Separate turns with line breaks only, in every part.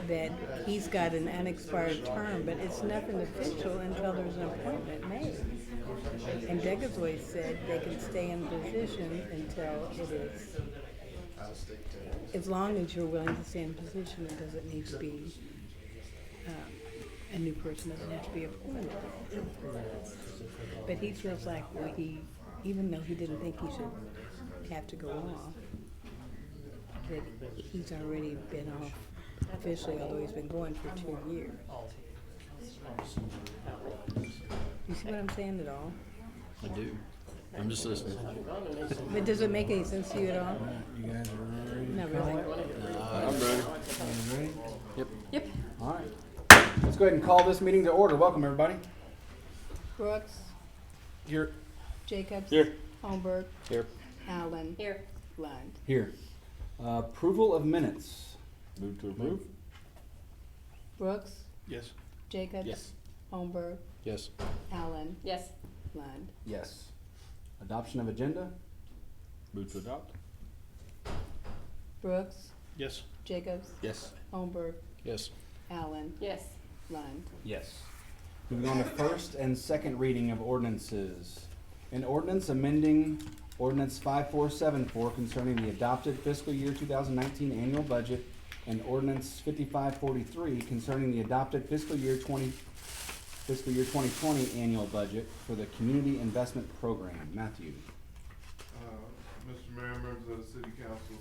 that he's got an unexpired term, but it's nothing official until there's an appointment made. And Jacob's always said they can stay in position until it is, as long as you're willing to stay in position, it doesn't need to be, a new person doesn't have to be appointed. But he feels like even though he didn't think he should have to go off, that he's already been off officially, although he's been going for 2 years. You see what I'm saying at all?
I do. I'm just listening.
But does it make any sense to you at all?
You guys are ready?
Not really.
I'm ready.
You ready?
Yep.
All right. Let's go ahead and call this meeting to order. Welcome, everybody.
Brooks,
Here.
Jacobs,
Here.
Holmberg,
Here.
Allen,
Here.
Lund.
Here. Approval of minutes.
Move to approve.
Brooks,
Yes.
Jacobs,
Yes.
Holmberg,
Yes.
Allen,
Yes.
Lund.
Yes. Adoption of agenda.
Move to adopt.
Brooks,
Yes.
Jacobs,
Yes.
Holmberg,
Yes.
Allen,
Yes.
Lund.
Yes. Moving on to first and second reading of ordinances. An ordinance amending Ordinance 5474 concerning the adopted fiscal year 2019 annual budget and Ordinance 5543 concerning the adopted fiscal year 2020 annual budget for the Community Investment Program. Matthew.
Mr. Mayor, members of the City Council,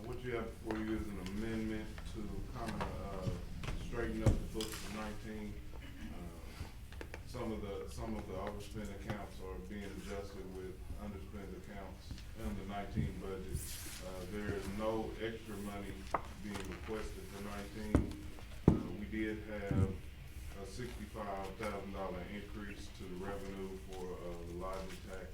what you have before you is an amendment to kind of straighten up the books for 19. Some of the overspent accounts are being adjusted with underspent accounts in the 19 budget. There is no extra money being requested for 19. We did have a $65,000 increase to the revenue for the lodging tax.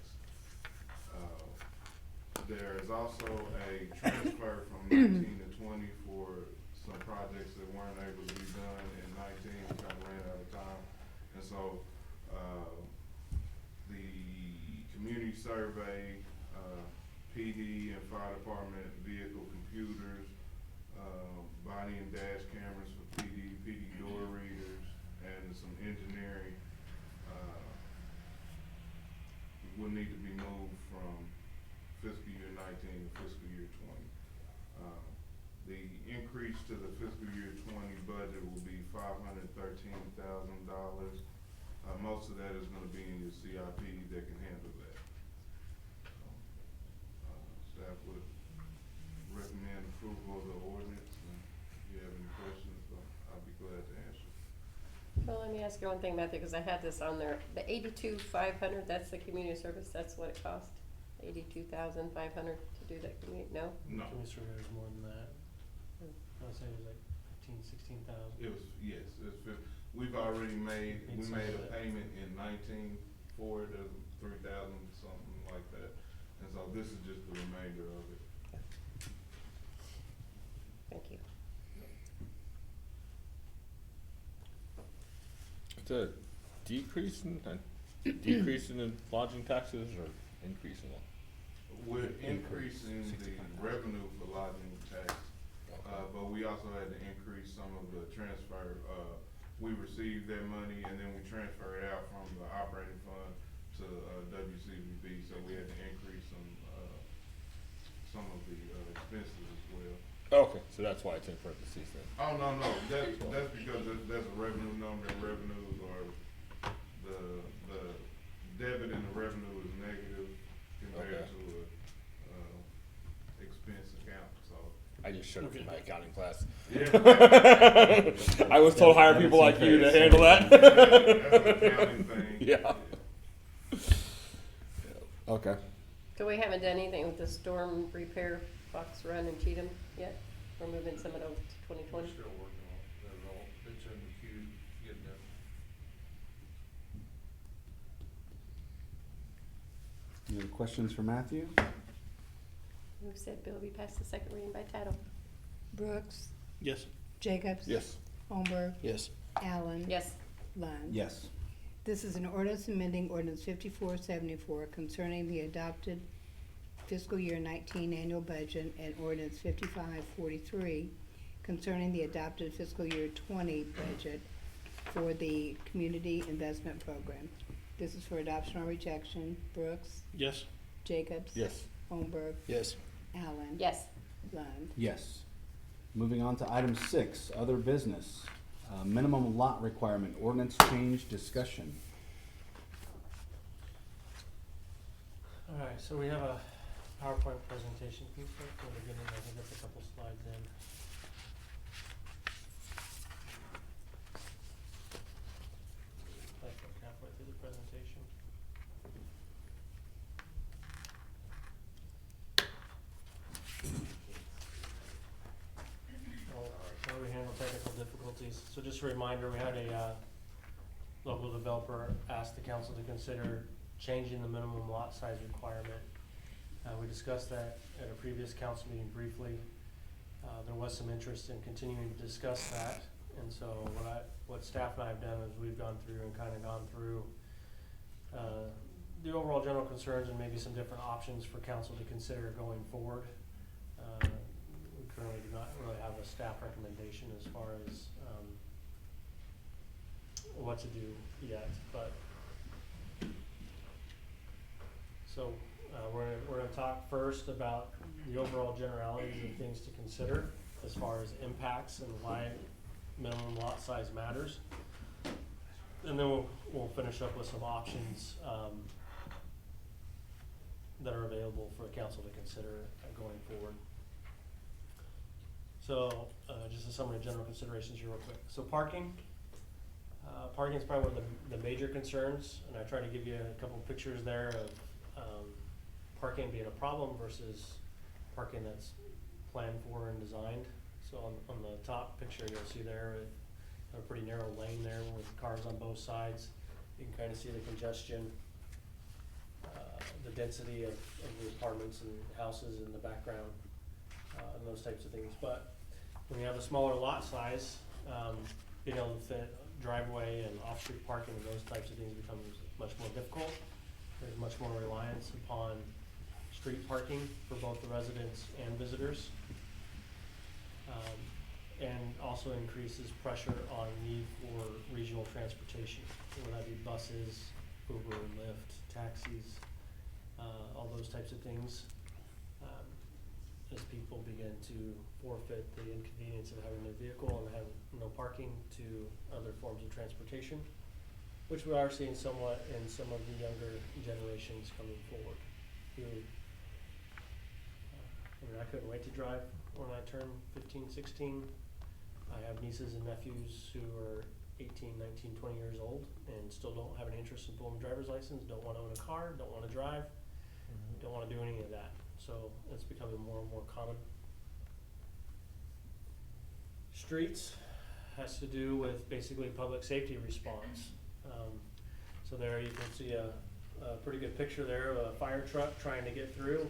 There is also a transfer from 19 to 20 for some projects that weren't able to be done in 19, kind of ran out of time. And so, the community survey, PD and fire department vehicle computers, body and dash cameras for PD door readers, and some engineering, will need to be moved from fiscal year 19 to fiscal year 20. The increase to the fiscal year 20 budget will be $513,000. Most of that is going to be in your CIP that can handle that. Staff would recommend approval of the ordinance. And if you have any questions, I'll be glad to answer.
Well, let me ask you one thing, Matthew, because I had this on there. The $82,500, that's the community service, that's what it cost? $82,500 to do that community, no?
No,
Community survey was more than that. I was saying it was like 16,000.
it was, yes, we've already made a payment in 19 for it, 3,000 something like that. And so this is just the remainder of it.
Thank you.
It's a decrease in the lodging taxes or increasing them?
We're increasing the revenue for lodging tax, but we also had to increase some of the transfer. We received that money and then we transfer it out from the operating fund to WCVB, so we had to increase some of the expenses as well.
Okay, so that's why it's in parentheses then.
Oh, no, that's because that's a revenue number, and revenues are, the debit and the revenue is negative compared to a expense account, so.
I just showed up in my accounting class.
Yeah.
I was told hire people like you to handle that.
That's an accounting thing.
Yeah. Okay.
So we haven't done anything with the storm repair box run in Cheatham yet? We're moving some of those to 2020?
Still working on it. That's all. It's in the queue to get done.
Any other questions for Matthew?
Who said bill be passed the second reading by title?
Brooks,
Yes.
Jacobs,
Yes.
Holmberg,
Yes.
Allen,
Yes.
Lund.
Yes.
This is an ordinance amending ordinance 5474 concerning the adopted fiscal year 19 annual budget and ordinance 5543 concerning the adopted fiscal year 20 budget for the Community Investment Program. This is for adoption or rejection. Brooks,
Yes.
Jacobs.
Yes.
Holmberg,
Yes.
Allen.
Yes.
Lund.
Yes. Moving on to item 6, other business. Minimum lot requirement, ordinance change discussion.
Alright, so we have a PowerPoint presentation. Can you start from the beginning? I think that's a couple slides in. Like halfway through the presentation. How we handle technical difficulties. So just a reminder, we had a local developer ask the council to consider changing the minimum lot size requirement. We discussed that at a previous council meeting briefly. There was some interest in continuing to discuss that, and so what staff and I have done is we've gone through and kind of gone through the overall general concerns and maybe some different options for council to consider going forward. We currently do not really have a staff recommendation as far as what to do yet, but so we're gonna talk first about the overall generalities and things to consider as far as impacts and why minimum lot size matters. And then we'll finish up with some options that are available for the council to consider going forward. So just a summary of general considerations here real quick. So parking. Parking is probably one of the major concerns, and I try to give you a couple pictures there of parking being a problem versus parking that's planned for and designed. So on the top picture you'll see there a pretty narrow lane there with cars on both sides. You can kind of see the congestion, the density of the apartments and houses in the background, and those types of things. But when you have a smaller lot size, being able to fit driveway and off-street parking and those types of things becomes much more difficult. There's much more reliance upon street parking for both the residents and visitors. And also increases pressure on need for regional transportation, whether that be buses, Uber, Lyft, taxis, all those types of things. As people begin to forfeit the inconvenience of having a vehicle and have no parking to other forms of transportation, which we are seeing somewhat in some of the younger generations coming forward. I couldn't wait to drive when I turned 15, 16. I have nieces and nephews who are 18, 19, 20 years old and still don't have any interest in pulling a driver's license, don't want to own a car, don't want to drive, don't want to do any of that. So it's becoming more and more common. Streets has to do with basically public safety response. So there you can see a pretty good picture there of a fire truck trying to get through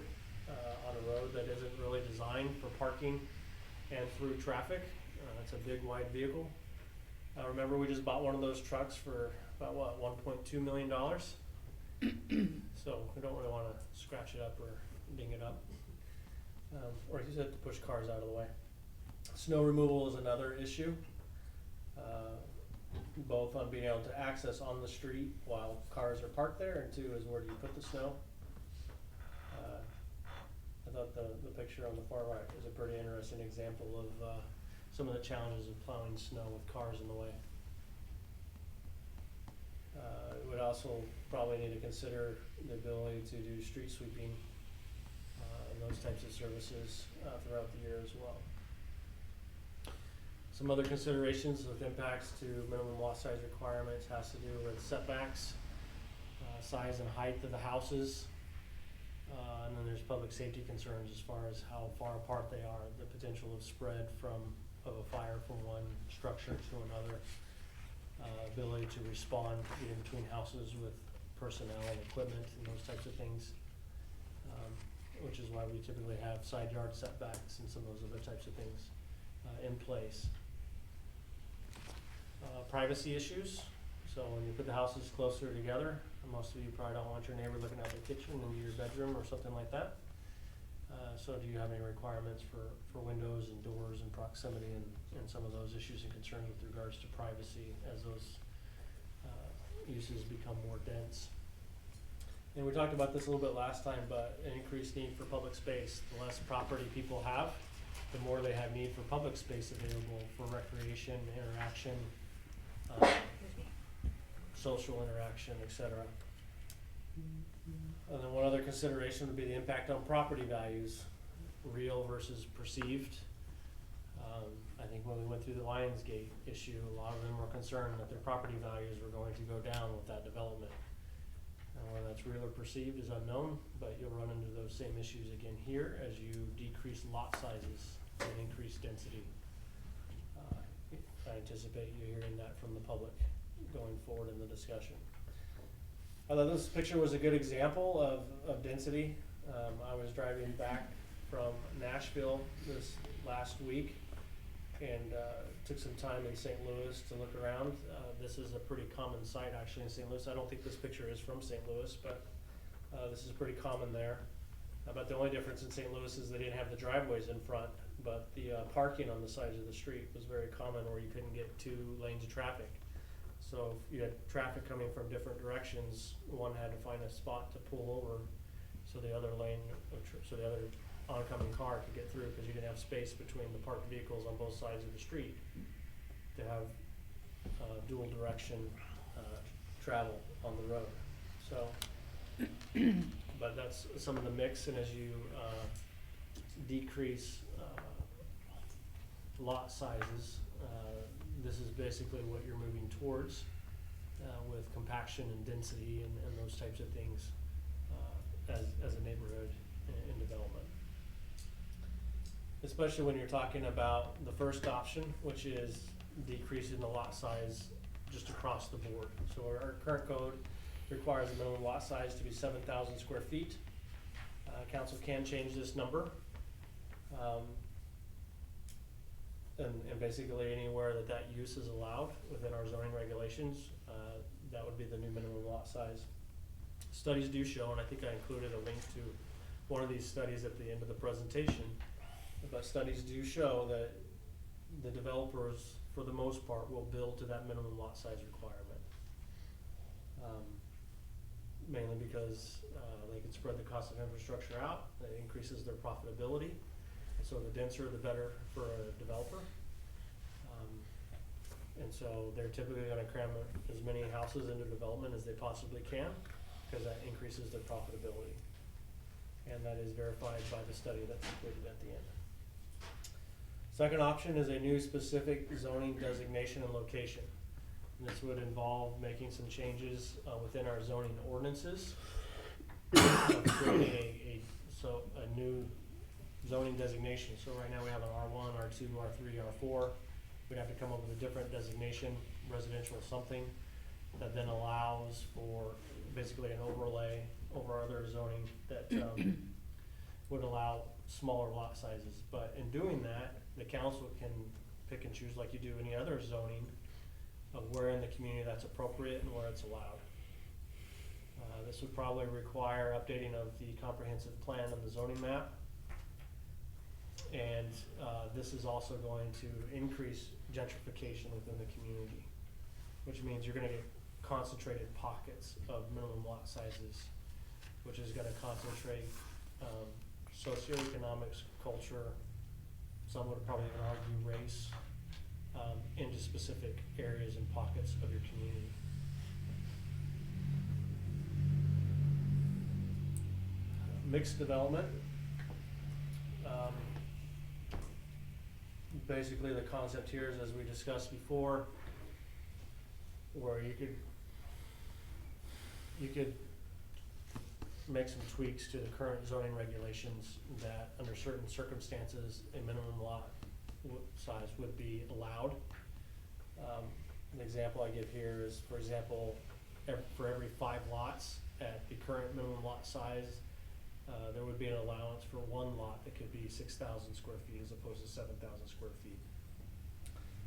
on a road that isn't really designed for parking and through traffic. It's a big wide vehicle. Remember we just bought one of those trucks for about what, $1.2 million? So we don't really want to scratch it up or ding it up. Or you just have to push cars out of the way. Snow removal is another issue. Both on being able to access on the street while cars are parked there, and two is where do you put the snow. I thought the picture on the far right is a pretty interesting example of some of the challenges of plowing snow with cars in the way. We would also probably need to consider the ability to do street sweeping and those types of services throughout the year as well. Some other considerations with impacts to minimum lot size requirements has to do with setbacks, size and height of the houses, and then there's public safety concerns as far as how far apart they are, the potential of spread of a fire from one structure to another, ability to respond in between houses with personnel and equipment and those types of things, which is why we typically have side yard setbacks and some of those other types of things in place. Privacy issues. So when you put the houses closer together, most of you probably don't want your neighbor looking out the kitchen into your bedroom or something like that. So do you have any requirements for windows and doors and proximity and some of those issues and concerns with regards to privacy as those uses become more dense? And we talked about this a little bit last time, but an increased need for public space. The less property people have, the more they have need for public space available for recreation, interaction, social interaction, etc. And then one other consideration would be the impact on property values, real versus perceived. I think when we went through the Lionsgate issue, a lot of them were concerned that their property values were going to go down with that development. And whether that's real or perceived is unknown, but you'll run into those same issues again here as you decrease lot sizes and increase density. I anticipate you hearing that from the public going forward in the discussion. I thought this picture was a good example of density. I was driving back from Nashville this last week and took some time in St. Louis to look around. This is a pretty common sight actually in St. Louis. I don't think this picture is from St. Louis, but this is pretty common there. But the only difference in St. Louis is they didn't have the driveways in front, but the parking on the sides of the street was very common where you couldn't get 2 lanes of traffic. So if you had traffic coming from different directions, one had to find a spot to pull over so the other lane, so the other oncoming car could get through, because you didn't have space between the parked vehicles on both sides of the street to have dual direction travel on the road. So, but that's some of the mix, and as you decrease lot sizes, this is basically what you're moving towards with compaction and density and those types of things as a neighborhood in development. Especially when you're talking about the first option, which is decreasing the lot size just across the board. So our current code requires a minimum lot size to be 7,000 square feet. Council can change this number. And basically anywhere that use is allowed within our zoning regulations, that would be the new minimum lot size. Studies do show, and I think I included a link to one of these studies at the end of the presentation, but studies do show that the developers, for the most part, will build to that minimum lot size requirement. Mainly because they can spread the cost of infrastructure out, that increases their profitability. So the denser, the better for a developer. And so they're typically gonna cram as many houses into development as they possibly can, because that increases their profitability. And that is verified by the study that's included at the end. Second option is a new specific zoning designation and location. And this would involve making some changes within our zoning ordinances, creating a new zoning designation. So right now we have an R1, R2, R3, R4. We'd have to come up with a different designation, residential something, that then allows for basically an overlay over other zoning that would allow smaller lot sizes. But in doing that, the council can pick and choose, like you do any other zoning, of where in the community that's appropriate and where it's allowed. This would probably require updating of the comprehensive plan and the zoning map. And this is also going to increase gentrification within the community, which means you're gonna get concentrated pockets of minimum lot sizes, which is gonna concentrate socioeconomics, culture, some would probably even argue race, into specific areas and pockets of your community. Mixed development. Basically the concept here is, as we discussed before, where you could make some tweaks to the current zoning regulations that under certain circumstances a minimum lot size would be allowed. An example I give here is, for example, for every 5 lots at the current minimum lot size, there would be an allowance for 1 lot that could be 6,000 square feet as opposed to 7,000 square feet.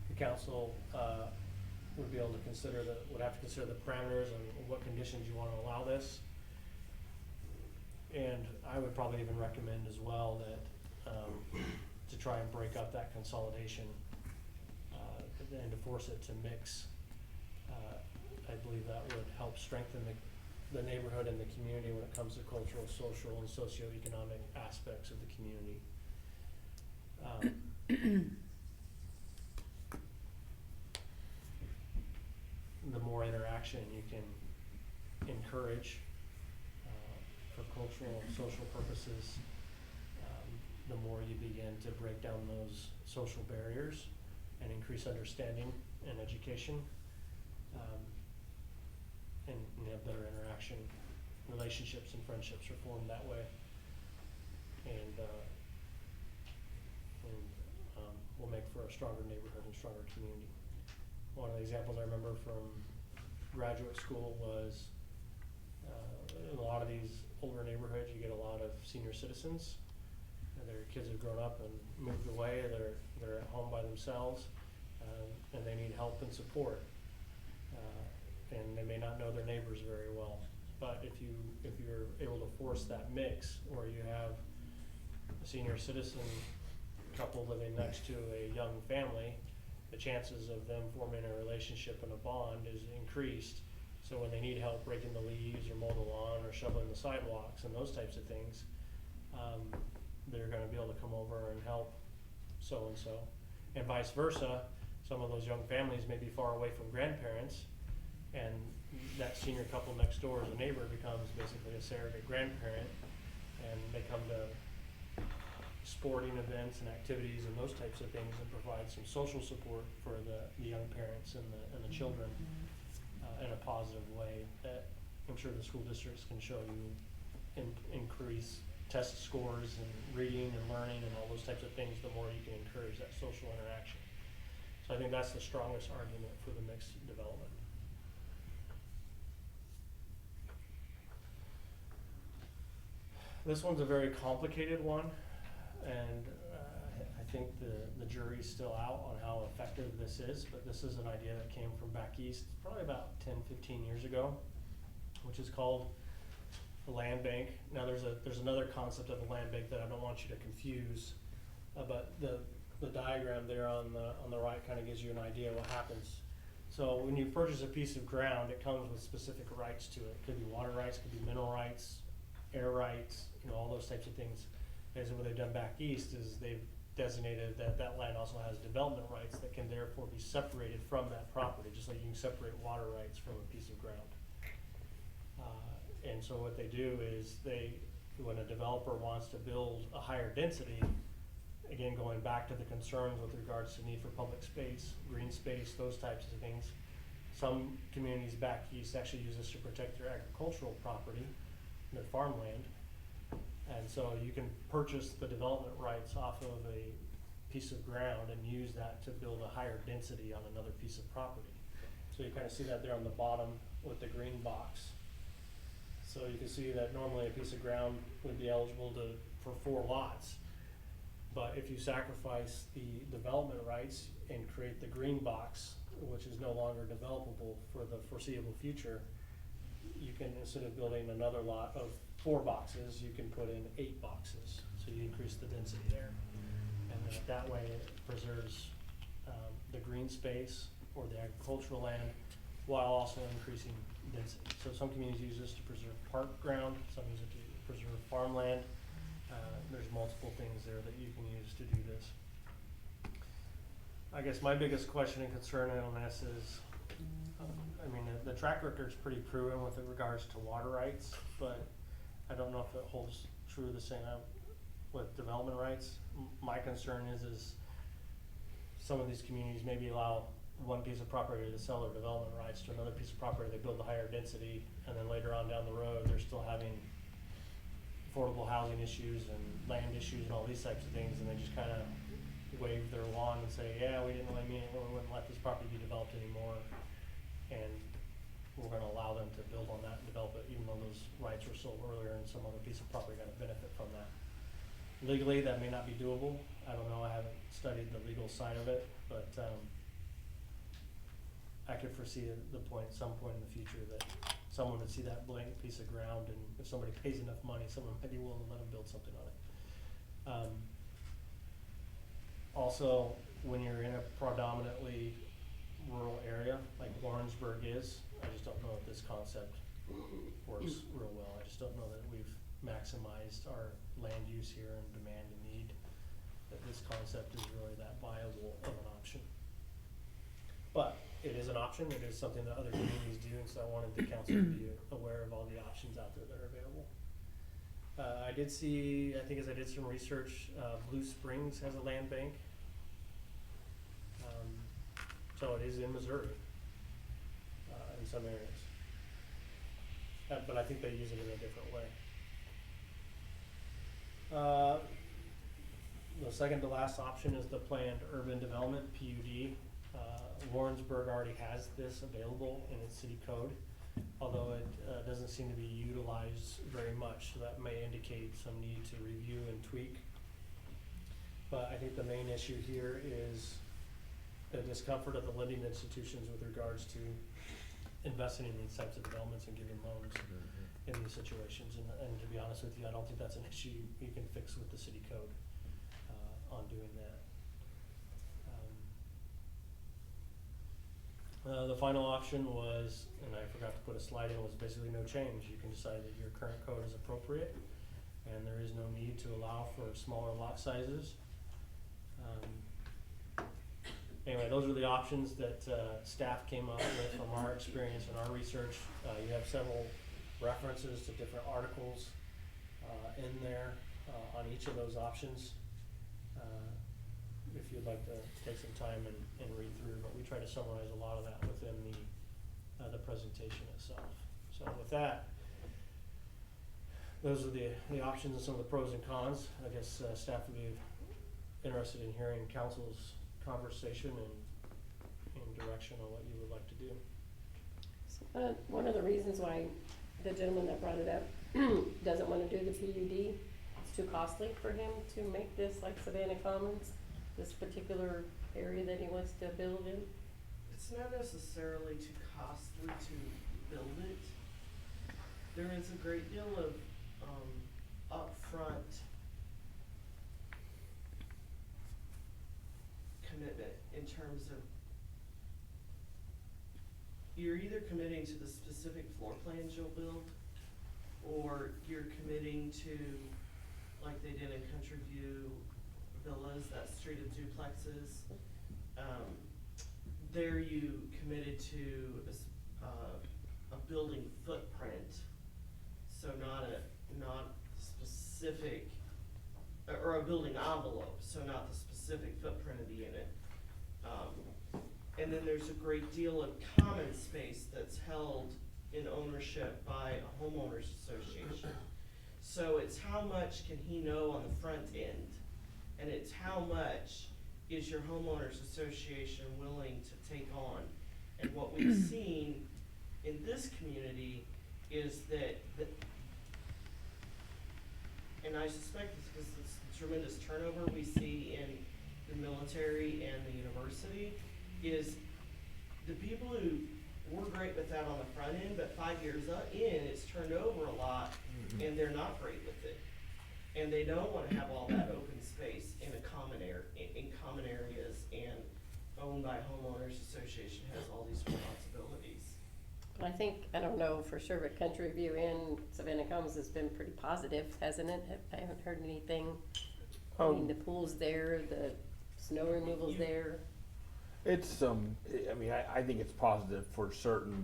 The council would be able to would have to consider the parameters and what conditions you want to allow this. And I would probably even recommend as well that, to try and break up that consolidation, and to force it to mix. I believe that would help strengthen the neighborhood and the community when it comes to cultural, social, and socioeconomic aspects of the community. The more interaction you can encourage for cultural, social purposes, the more you begin to break down those social barriers and increase understanding and education, and you have better interaction. Relationships and friendships are formed that way, and will make for a stronger neighborhood and stronger community. One of the examples I remember from graduate school was in a lot of these older neighborhoods, you get a lot of senior citizens. Their kids have grown up and moved away. They're at home by themselves, and they need help and support. And they may not know their neighbors very well. But if you're able to force that mix, where you have a senior citizen couple living next to a young family, the chances of them forming a relationship and a bond is increased. So when they need help breaking the leaves or mowing the lawn or shoveling the sidewalks and those types of things, they're gonna be able to come over and help so-and-so. And vice versa, some of those young families may be far away from grandparents, and that senior couple next door as a neighbor becomes basically a surrogate grandparent, and they come to sporting events and activities and those types of things, and provide some social support for the young parents and the children in a positive way that I'm sure the school districts can show you increase test scores and reading and learning and all those types of things, the more you can encourage that social interaction. So I think that's the strongest argument for the mixed development. This one's a very complicated one, and I think the jury's still out on how effective this is, but this is an idea that came from back east probably about 10-15 years ago, which is called the land bank. Now there's another concept of a land bank that I don't want you to confuse, but the diagram there on the right kind of gives you an idea of what happens. So when you purchase a piece of ground, it comes with specific rights to it. It could be water rights, could be mineral rights, air rights, all those types of things. And so what they've done back east is they've designated that land also has development rights that can therefore be separated from that property, just like you can separate water rights from a piece of ground. And so what they do is when a developer wants to build a higher density, again, going back to the concerns with regards to need for public space, green space, those types of things, some communities back east actually use this to protect their agricultural property, their farmland. And so you can purchase the development rights off of a piece of ground and use that to build a higher density on another piece of property. So you kind of see that there on the bottom with the green box. So you can see that normally a piece of ground would be eligible for 4 lots. But if you sacrifice the development rights and create the green box, which is no longer developable for the foreseeable future, you can, instead of building another lot of 4 boxes, you can put in 8 boxes. So you increase the density there. And that way it preserves the green space or the agricultural land while also increasing density. So some communities use this to preserve park ground, some use it to preserve farmland. There's multiple things there that you can use to do this. I guess my biggest question and concern on this is, I mean, the track record is pretty proven with regards to water rights, but I don't know if it holds true the same with development rights. My concern is some of these communities maybe allow one piece of property to sell their development rights to another piece of property, they build a higher density, and then later on down the road, they're still having affordable housing issues and land issues and all these types of things, and they just kind of wave their wand and say, yeah, we didn't really mean it, we wouldn't let this property be developed anymore, and we're going to allow them to build on that and develop it, even though those rights were sold earlier and some other piece of property got to benefit from that. Legally, that may not be doable. I don't know, I haven't studied the legal side of it, but I could foresee some point in the future that someone to see that blank piece of ground, and if somebody pays enough money, someone might be willing to let them build something on it. Also, when you're in a predominantly rural area, like Warrensburg is, I just don't know if this concept works real well. I just don't know that we've maximized our land use here and demand and need, that this concept is really that viable of an option. But it is an option, it is something that other communities do, and so I wanted the council to be aware of all the options out there that are available. I did see, I think as I did some research, Blue Springs has a land bank. So it is in Missouri, in some areas. But I think they use it in a different way. The second to last option is the planned urban development, PUD. Warrensburg already has this available in its city code, although it doesn't seem to be utilized very much, so that may indicate some need to review and tweak. But I think the main issue here is the discomfort of the lending institutions with regards to investing in these types of developments and giving loans in these situations. And to be honest with you, I don't think that's an issue you can fix with the city code on doing that. The final option was, and I forgot to put a slide in, was basically no change. You can decide that your current code is appropriate and there is no need to allow for smaller lot sizes. Anyway, those are the options that staff came up with from our experience and our research. You have several references to different articles in there on each of those options. If you'd like to take some time and read through, but we try to summarize a lot of that within the presentation itself. So with that, those are the options and some of the pros and cons. I guess staff would be interested in hearing council's conversation and direction on what you would like to do.
One of the reasons why the gentleman that brought it up doesn't want to do the PUD, it's too costly for him to make this like Savannah Commons, this particular area that he wants to build in.
It's not necessarily too costly to build it. There is a great deal of upfront commitment in terms of you're either committing to the specific floor plans you'll build, or you're committing to, like they did in Country View Villas, that street of duplexes. There you committed to a building footprint, so not specific, or a building envelope, so not the specific footprint of the unit. And then there's a great deal of common space that's held in ownership by a homeowners association. So it's how much can he know on the front end, and it's how much is your homeowners association willing to take on. And what we've seen in this community is that and I suspect it's because of the tremendous turnover we see in the military and the university, is the people who were great with that on the front end, but 5 years in, it's turned over a lot, and they're not great with it. And they don't want to have all that open space in a common in common areas, and owned by homeowners association has all these responsibilities.
I think, I don't know for sure, but Country View in Savannah Commons has been pretty positive, hasn't it? I haven't heard anything. I mean, the pool's there, the snow removal's there.
It's I mean, I think it's positive for certain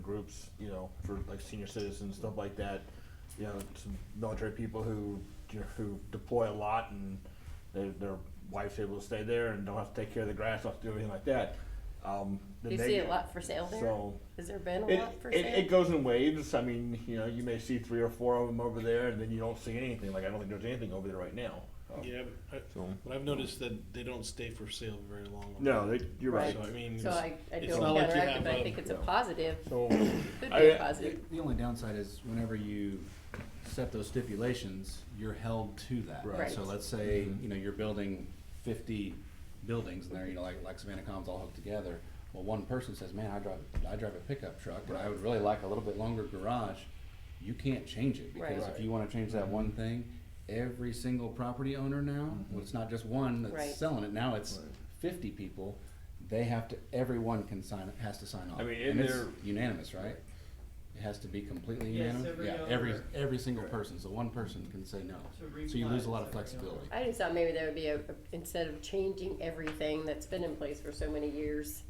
groups, you know, for like senior citizens, stuff like that. You know, some military people who deploy a lot and their wife's able to stay there and don't have to take care of the grass, don't have to do anything like that.
Do you see a lot for sale there?
So
Has there been a lot for sale?
it goes in waves. I mean, you know, you may see 3 or 4 of them over there, and then you don't see anything. Like I don't think there's anything over there right now.
Yeah, but I've noticed that they don't stay for sale very long.
No, you're right.
So I mean,
So I
it's
don't
not like you
counteract it,
have
but I
a-
think it's a positive,
So
could be a
I-
positive.
The only downside is whenever you set those stipulations, you're held to that.
Right.
So let's say, you know, you're building 50 buildings and they're, you know, like Savannah Commons all hooked together. Well, one person says, man, I drive a pickup truck and I would really like a little bit longer garage. You can't change it, because
Right.
if you wanna change that one thing, every single property owner now, well, it's not just one
Right.
that's selling it, now it's
Right.
50 people, they have to, everyone has to sign off.
I mean,
And
in
it's
there-
unanimous, right? It has to be completely
Yes,
unanimous?
every
Yeah,
owner.
every single person, so one person can say no.
To
So you lose a lot of
replat,
flexibility.
I just thought maybe there would be instead of changing everything that's been in place for so many years,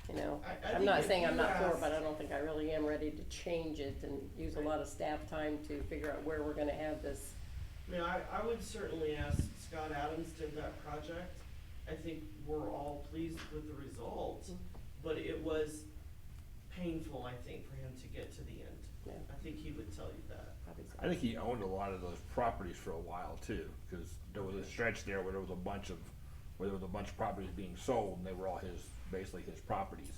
you know.
I
I'm
think
not
if
saying I'm
you
not for it,
ask-
but I don't think I really am ready to change it and use a lot of staff time to figure out where we're gonna have this.
I mean, I would certainly ask, Scott Adams did that project. I think we're all pleased with the results, but it was painful, I think, for him to get to the end.
Yeah.
I think he would tell you that.
Probably so.
I think he owned a lot of those properties for a while too, because there was a stretch there where there was a bunch of properties being sold, and they were all basically his properties.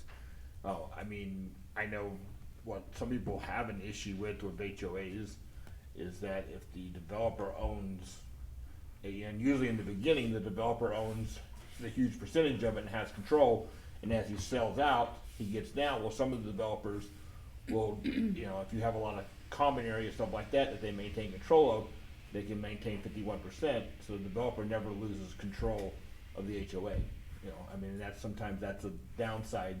Oh, I mean, I know what some people have an issue with HOAs is that if the developer owns, and usually in the beginning, the developer owns the huge percentage of it and has control, and as he sells out, he gets down. Well, some of the developers will, if you have a lot of common areas, stuff like that they maintain control of, they can maintain 51%, so the developer never loses control of the HOA. I mean, sometimes that's a downside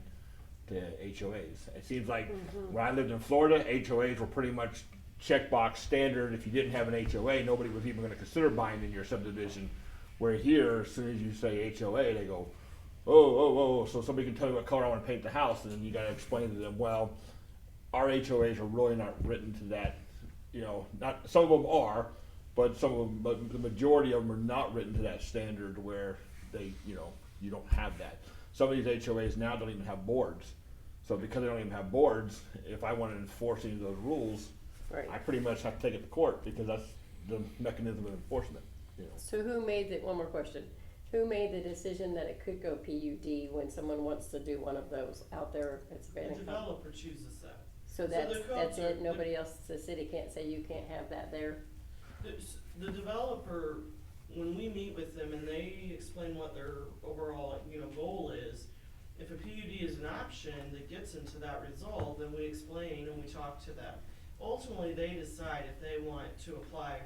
to HOAs. It seems like when I lived in Florida, HOAs were pretty much checkbox standard. If you didn't have an HOA, nobody was even gonna consider buying in your subdivision. Where here, as soon as you say HOA, they go, oh, so somebody can tell you what color I wanna paint the house, and then you gotta explain to them, well, our HOAs are really not written to that, not, some of them are, but the majority of them are not written to that standard where they, you don't have that. Some of these HOAs now don't even have boards. So because they don't even have boards, if I want to enforce any of those rules,
Right.
I pretty much have to take it to court, because that's the mechanism of enforcement.
So one more question, who made the decision that it could go PUD when someone wants to do one of those out there at
The
Savannah?
developer chooses that.
So
the
that's
codes
it,
are-
nobody else, the city can't say you can't have that there?
The developer, when we meet with them and they explain what their overall, goal is, if a PUD is an option that gets into that result, then we explain and we talk to them. Ultimately, they decide if they want to apply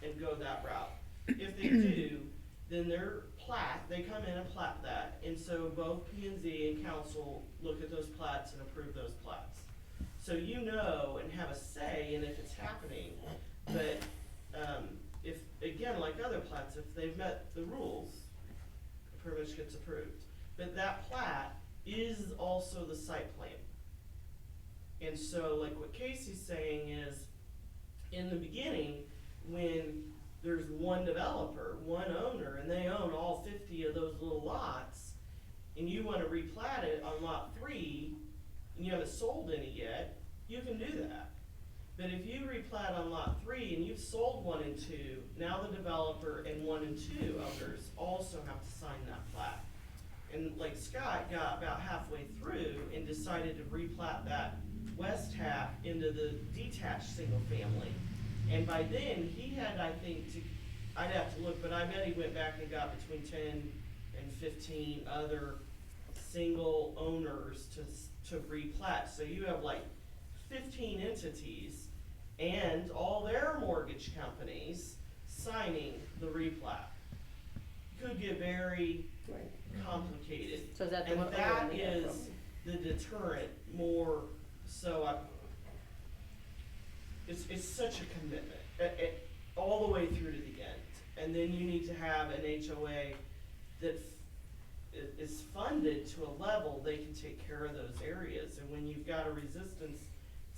and go that route. If they do, then their plat, they come in and plat that, and so both P&Z and council look at those plats and approve those plats. So and have a say in if it's happening, but, if, again, like other plats, if they've met the rules, it pretty much gets approved. But that plat is also the site plan. And so, like what Casey's saying is, in the beginning, when there's one developer, one owner, and they own all 50 of those little lots, and you wanna replat it on lot 3, and you haven't sold any yet, you can do that. But if you replat on lot 3 and you've sold 1 and 2, now the developer and 1 and 2 owners also have to sign that plat. And like Scott got about halfway through and decided to replat that west half into the detached single family. And by then, he had, I think, I'd have to look, but I bet he went back and got between 10 and 15 other single owners to replat. So you have like 15 entities and all their mortgage companies signing the replat. Could get very
Right.
complicated.
So is that the
And
one?
that is the deterrent more so. It's such a commitment, all the way through to the end. And then you need to have an HOA that is funded to a level they can take care of those areas. And when you've got a resistance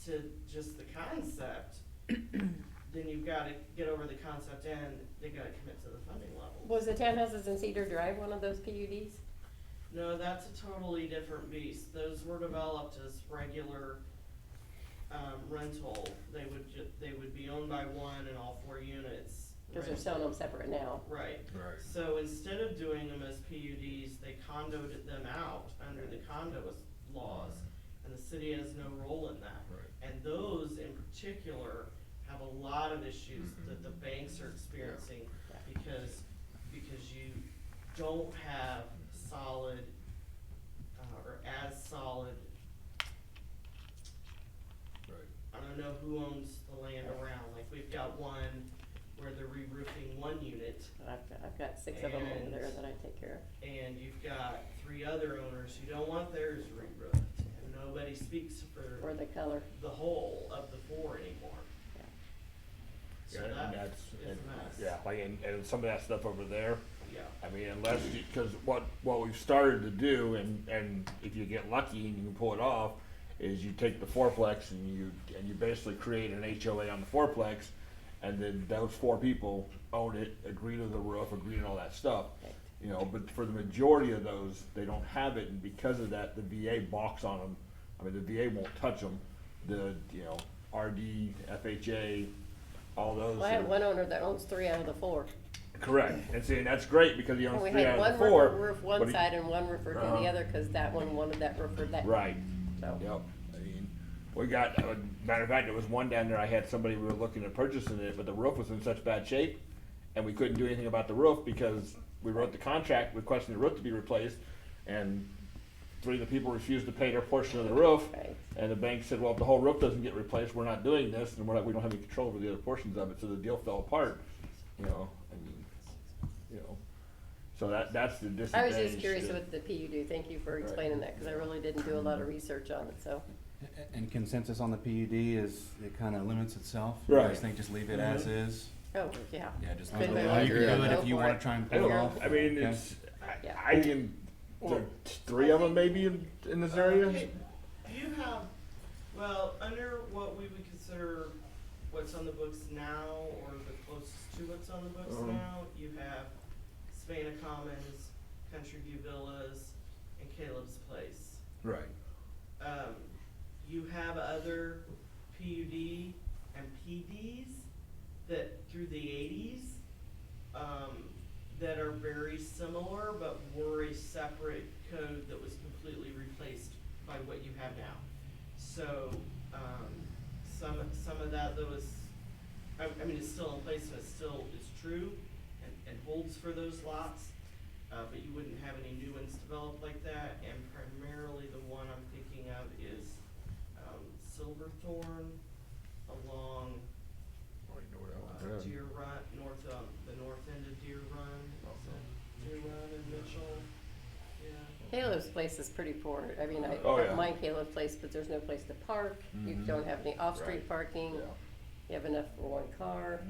to just the concept, then you've got to get over the concept and they got to commit to the funding level.
Was the townhouses in Cedar Drive one of those PUDs?
No, that's a totally different beast. Those were developed as regular rental. They would be owned by one and all 4 units.
Cause they're selling them separate now.
Right.
Right.
So instead of doing them as PUDs, they condoed them out under the condo laws, and the city has no role in that.
Right.
And those in particular have a lot of issues that the banks are experiencing because you don't have solid or who owns the land around. Like, we've got one where they're re-roofing one unit,
I've got 6 of them over there that I take care of.
and you've got 3 other owners who don't want theirs re-roofed. And nobody speaks
Or
for
the color.
the whole of the 4 anymore. So
Yeah, and
that
that's,
is
and,
a mess.
yeah, like, and some of that stuff over there,
Yeah.
I mean, unless, because what we've started to do, and if you get lucky and you can pull it off, is you take the fourplex and you basically create an HOA on the fourplex, and then those 4 people own it, agree to the roof, agree to all that stuff. You know, but for the majority of those, they don't have it, and because of that, the VA balks on them. I mean, the VA won't touch them. The, you know, RD, FHA, all those.
Well, I have one owner that owns 3 out of the 4.
Correct, and see, and that's great because he
And
owns
we
3
had
out
one
of the 4.
roofer roof one
but he-
side and one roofer do
Uh-huh.
the other, cause that one wanted that roofer that.
Right,
So,
yep. I mean, we got, matter of fact, there was one down there, I had somebody, we were looking at purchasing it, but the roof was in such bad shape, and we couldn't do anything about the roof because we wrote the contract requesting the roof to be replaced, and 3 of the people refused to pay their portion of the roof.
right.
And the bank said, well, if the whole roof doesn't get replaced, we're not doing this, and we don't have any control over the other portions of it, so the deal fell apart, you know, I mean, you know. So that's the
I
disadvantage.
was just curious
to-
what the PUD, thank you for explaining that, cause I really didn't do a lot of research on it, so.
And consensus on the PUD is it kind of limits itself. You
Right.
guys think just leave it as is?
Oh, yeah.
Yeah, just
Good
leave it.
way.
You
I
can
agree
do
on
it
that.
if you
Go for
want
it.
to try and
I
pull
don't
it
know,
off.
I mean,
Okay.
it's,
Yeah.
I can, there 3 of them maybe in this area?
Okay, you have, well, under what we would consider what's on the books now, or the closest to what's on the books
Uh-huh.
now, you have Savannah Commons, Country View Villas, and Caleb's Place.
Right.
You have other PUD and PDs that through the 80s, that are very similar, but were a separate code that was completely replaced by what you have now. So, some of that though is, I mean, it's still in place and it still is true and holds for those lots. But you wouldn't have any new ones developed like that, and primarily the one I'm thinking of is, Silverthorne along, Deer Run, the north end of Deer Run, Deer Run and Mitchell, yeah.
Caleb's place is pretty poor. I mean, I
Oh, yeah.
don't mind Caleb's place, but there's no place to park. You
Mhm.
don't have any off-street
Right.
parking.
Yeah.
You have enough for one car.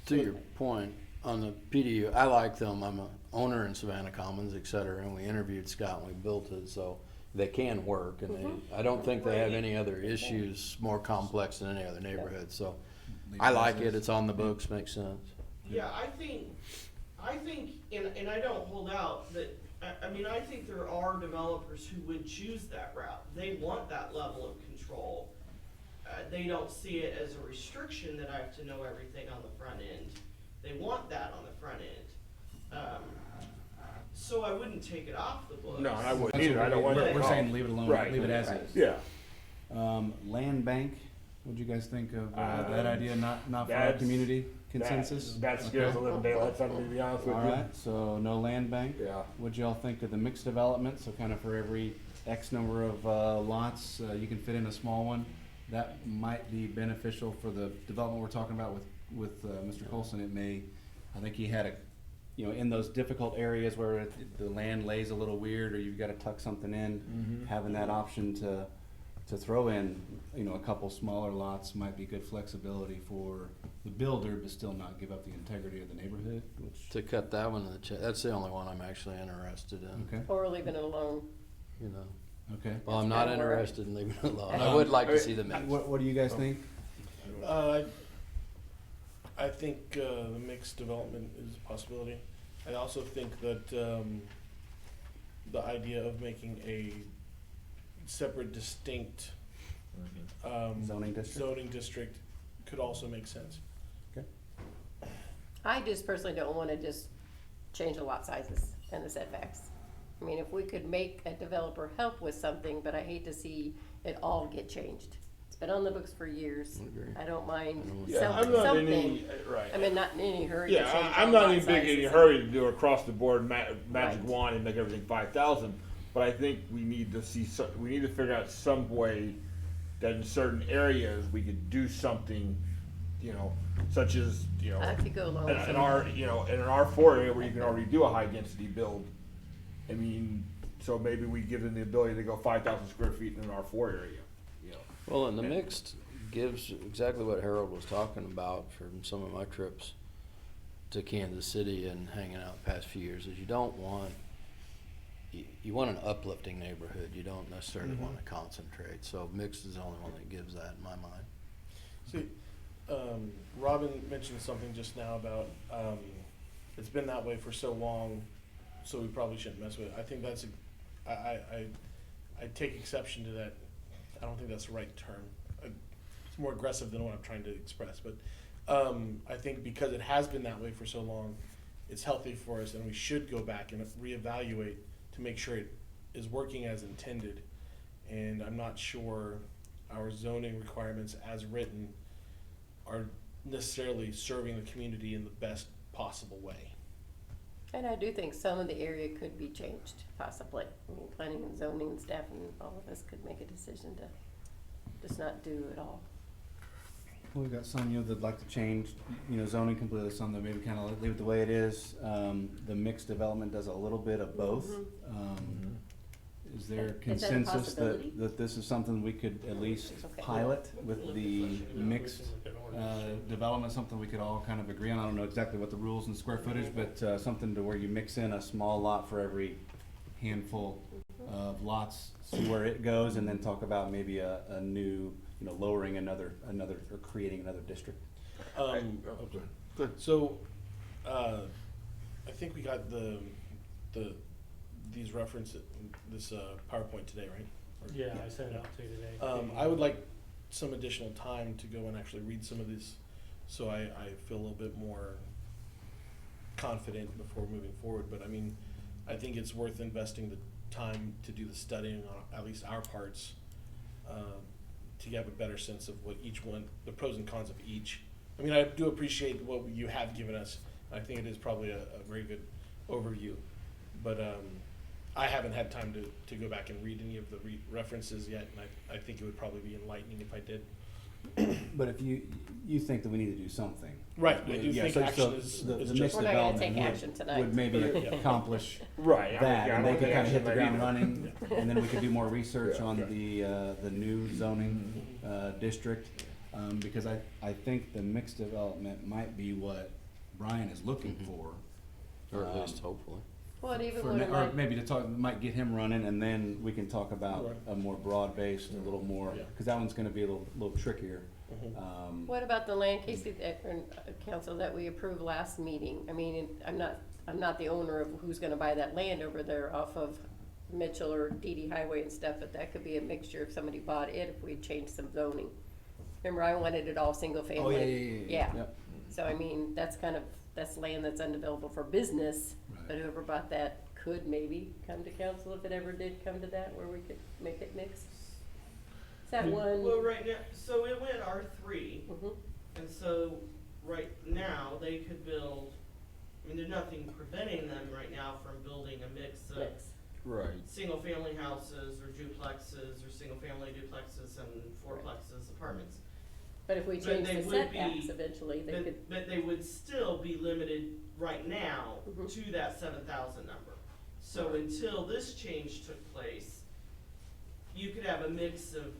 To your point, on the PDU, I like them, I'm a owner in Savannah Commons, et cetera, and we interviewed Scott and we built it, so they can work, and I don't think they have any other issues more complex than any other neighborhood, so I like it, it's on the books, makes sense.
Yeah, I think, and I don't hold out that, I mean, I think there are developers who would choose that route. They want that level of control. They don't see it as a restriction that I have to know everything on the front end. They want that on the front end. So I wouldn't take it off the books.
No, and I wouldn't
That's
either,
what
I don't want it.
We're saying leave it alone,
Right.
leave it as
Right.
is.
Yeah.
Land bank, what'd you guys think of that
Uh,
idea, not for our
that's-
community consensus?
That scares
Okay.
a little daylights out of me, to be honest with you.
Alright, so no land bank.
Yeah.
What'd y'all think of the mixed development, so kind of for every X number of lots, you can fit in a small one? That might be beneficial for the development we're talking about with Mr. Colson. It may, I think he had in those difficult areas where the land lays a little weird, or you've gotta tuck something in,
Mhm.
having that option to throw in, a couple smaller lots might be good flexibility for the builder, but still not give up the integrity of the neighborhood, which,
To cut that one to the check, that's the only one I'm actually interested in,
okay,
Or leaving it alone.
okay.
Well, I'm
That's
not
kinda where I-
interested in leaving it alone, I would like to see the mix.
What do you guys think?
I think the mixed development is a possibility. I also think that the idea of making a separate, distinct
Zoning district?
zoning district could also make sense.
I just personally don't wanna just change the lot sizes and the setbacks. I mean, if we could make a developer help with something, but I hate to see it all get changed. It's been on the books for years.
Agree.
I don't mind
Yeah, I'm
something,
not in any,
something.
right.
I mean, not in any hurry to change
Yeah,
all
I'm not
lot
in big any
sizes.
hurry to do across the board magic
Right.
wand and make everything 5,000, but I think we need to see we need to figure out some way that in certain areas, we could do something, you know, such as, you know,
I could go along with
in
some
our,
of that.
you know, in our 4 area where you can already do a high density build. I mean, so maybe we give them the ability to go 5,000 square feet in our 4 area, you know.
Well, and the mixed gives exactly what Harold was talking about from some of my trips to Kansas City and hanging out the past few years, is you don't want, you want an uplifting neighborhood. You don't necessarily want to concentrate. So mixed is the only one that gives that in my mind.
See, Robin mentioned something just now about, it's been that way for so long, so we probably shouldn't mess with it. I think that's I take exception to that. I don't think that's the right term. It's more aggressive than what I'm trying to express, but I think because it has been that way for so long, it's healthy for us, and we should go back and reevaluate to make sure it is working as intended. And I'm not sure our zoning requirements as written are necessarily serving the community in the best possible way.
And I do think some of the area could be changed, possibly. I mean, planning and zoning and staff and all of us could make a decision to just not do it all.
We've got some, you know, that'd like to change, you know, zoning completely, some that maybe kind of leave it the way it is. The mixed development does a little bit of both. Is there
Is that a
consensus
possibility?
that this is something we could at least
Okay.
pilot with the mixed development, something we could all kind of agree on? I don't know exactly what the rules and square footage, but something to where you mix in a small lot for every handful of lots, see where it goes, and then talk about maybe a new, you know, lowering another, or creating another district.
So, I think we got these references, this PowerPoint today, right? Or-
Yeah, I sent it out to you today.
I would like some additional time to go and actually read some of these, so I feel a little bit more confident before moving forward. But I mean, I think it's worth investing the time to do the studying on at least our parts, to have a better sense of what each one, the pros and cons of each. I mean, I do appreciate what you have given us. I think it is probably a very good overview, but I haven't had time to go back and read any of the references yet, and I think it would probably be enlightening if I did.
But if you think that we need to do something.
Right, I do
Yeah,
think
so
action is
the
just.
mixed
We're not gonna
development
take action tonight.
would maybe
Yeah.
accomplish
Right.
that, and they could kind of hit the ground
Yeah.
running, and then we could do more research
Yeah,
on
okay.
the new zoning district, because I think the mixed development might be what Brian is looking for.
Or at least hopefully.
Well, and even
For
when
ne-
it
or
might,
maybe to talk, might get him running, and then we can talk about
Right.
a more broad-based, a little more,
Yeah.
because that one's gonna be a little trickier.
Mhm.
what about the land, Casey, council that we approved last meeting? I mean, I'm not the owner of who's gonna buy that land over there off of Mitchell or DD Highway and stuff, but that could be a mixture if somebody bought it, if we changed some zoning. Remember, I wanted it all single family.
Oh, yeah. Yep.
So I mean, that's land that's undevelopable for business,
Right.
but whoever bought that could maybe come to council if it ever did come to that, where we could make it mixed. Is that one?
Well, right now, so it went R3,
Mhm.
and so right now they could build, I mean, there's nothing preventing them right now from building a mix of
Mix.
Right.
single-family houses or duplexes or single-family duplexes and fourplexes, apartments.
But if we
But
change
they
the
would be-
setbacks eventually, they could,
But they would still be limited right now
Mhm.
to that 7,000 number. So until this change took place, you could have a mix of,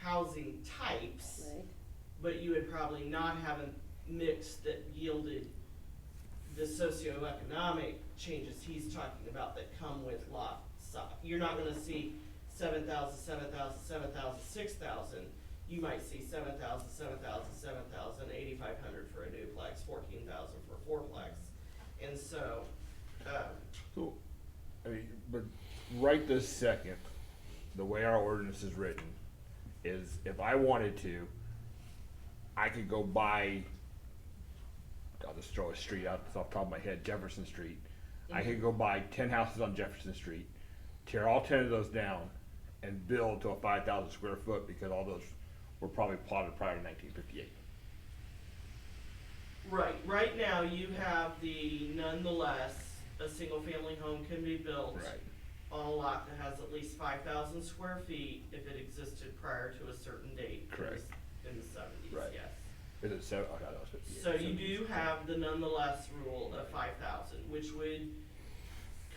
housing types,
right?
but you would probably not have a mix that yielded the socioeconomic changes he's talking about that come with lot size. You're not gonna see 7,000, 7,000, 7,000, 6,000. You might see 7,000, 7,000, 7,000, 8,500 for a duplex, 14,000 for a fourplex. And so,
So, I mean, but right this second, the way our ordinance is written is if I wanted to, I could go buy, I'll just throw a street out off the top of my head, Jefferson Street. I could go buy 10 houses on Jefferson Street, tear all 10 of those down, and build to a 5,000 square foot because all those were probably plotted prior to 1958.
right now you have the nonetheless, a single family home can be built
Right.
on a lot that has at least 5,000 square feet if it existed prior to a certain date.
Correct.
In the 70s,
Right.
yes.
Is it seven? Oh, God, that was 58.
So you
70s.
do have the nonetheless rule of 5,000, which would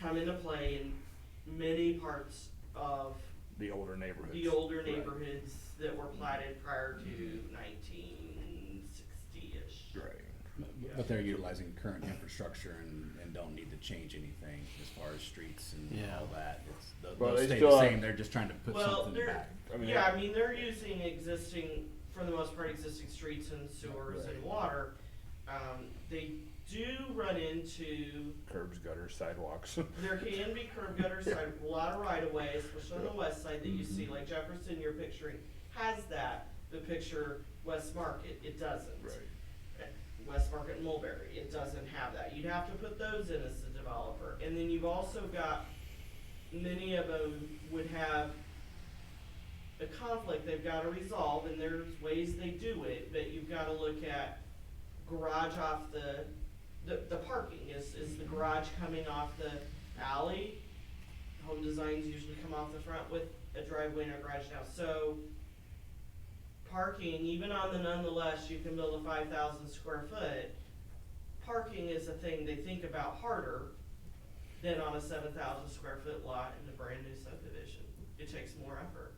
come into play in many parts of
The older neighborhoods.
the older
Right.
neighborhoods that were platted prior to 1960-ish.
Right.
But they're utilizing current infrastructure and don't need to change anything as far as streets and
Yeah.
all that.
Well,
Those
they
stay
still
the
have-
same, they're just trying to put
Well,
something
they're,
back.
I mean,
yeah, I mean, they're using existing, for the most part, existing streets and sewers and water. They do run into,
Curbs, gutters, sidewalks.
there can be curb gutter side, a lot of right of way, especially on the west side that you see, like Jefferson you're picturing has that, but picture West Market, it doesn't. West Market and Mulberry, it doesn't have that. You'd have to put those in as the developer. And then you've also got, many of them would have a conflict they've gotta resolve, and there's ways they do it, but you've gotta look at garage off the parking. Is the garage coming off the alley? Home designs usually come off the front with a driveway and a garage now. So parking, even on the nonetheless, you can build a 5,000 square foot. Parking is a thing they think about harder than on a 7,000 square foot lot in a brand new subdivision. It takes more effort.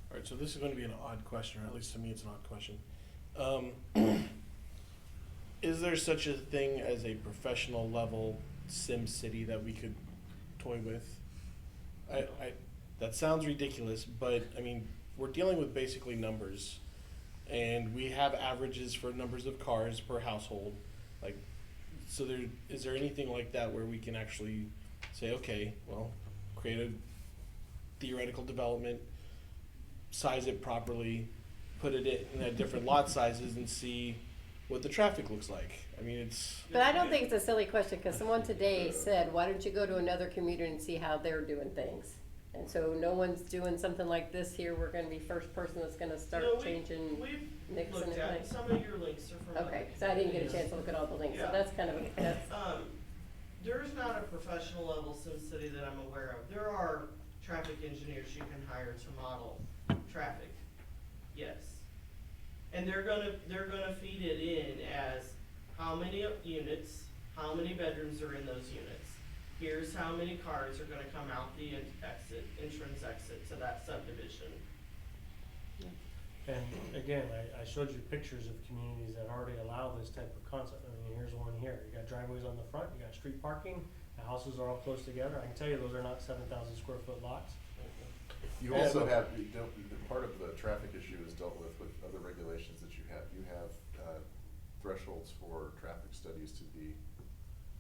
Alright, so this is gonna be an odd question, or at least to me it's an odd question. Is there such a thing as a professional level Sim City that we could toy with? That sounds ridiculous, but I mean, we're dealing with basically numbers. And we have averages for numbers of cars per household. Like, so is there anything like that where we can actually say, okay, well, create a theoretical development, size it properly, put it in at different lot sizes and see what the traffic looks like? I mean, it's,
But I don't think it's a silly question, because someone today said, why don't you go to another community and see how they're doing things? And so no one's doing something like this here, we're gonna be first person that's gonna start
No,
changing.
We've
Nixon
looked
and
at,
things.
some of your links are from.
Okay, so I didn't get a chance to look at all the links, so
Yeah.
that's kind of, that's,
There's not a professional level SimCity that I'm aware of. There are traffic engineers you can hire to model traffic, yes. And they're gonna feed it in as how many units, how many bedrooms are in those units. Here's how many cars are gonna come out the entrance exit to that subdivision.
And again, I showed you pictures of communities that already allow this type of concept. I mean, here's one here. You got driveways on the front, you got street parking, the houses are all close together. I can tell you those are not 7,000 square foot lots.
You also have, part of the traffic issue is dealt with other regulations that you have. You have thresholds for traffic studies to be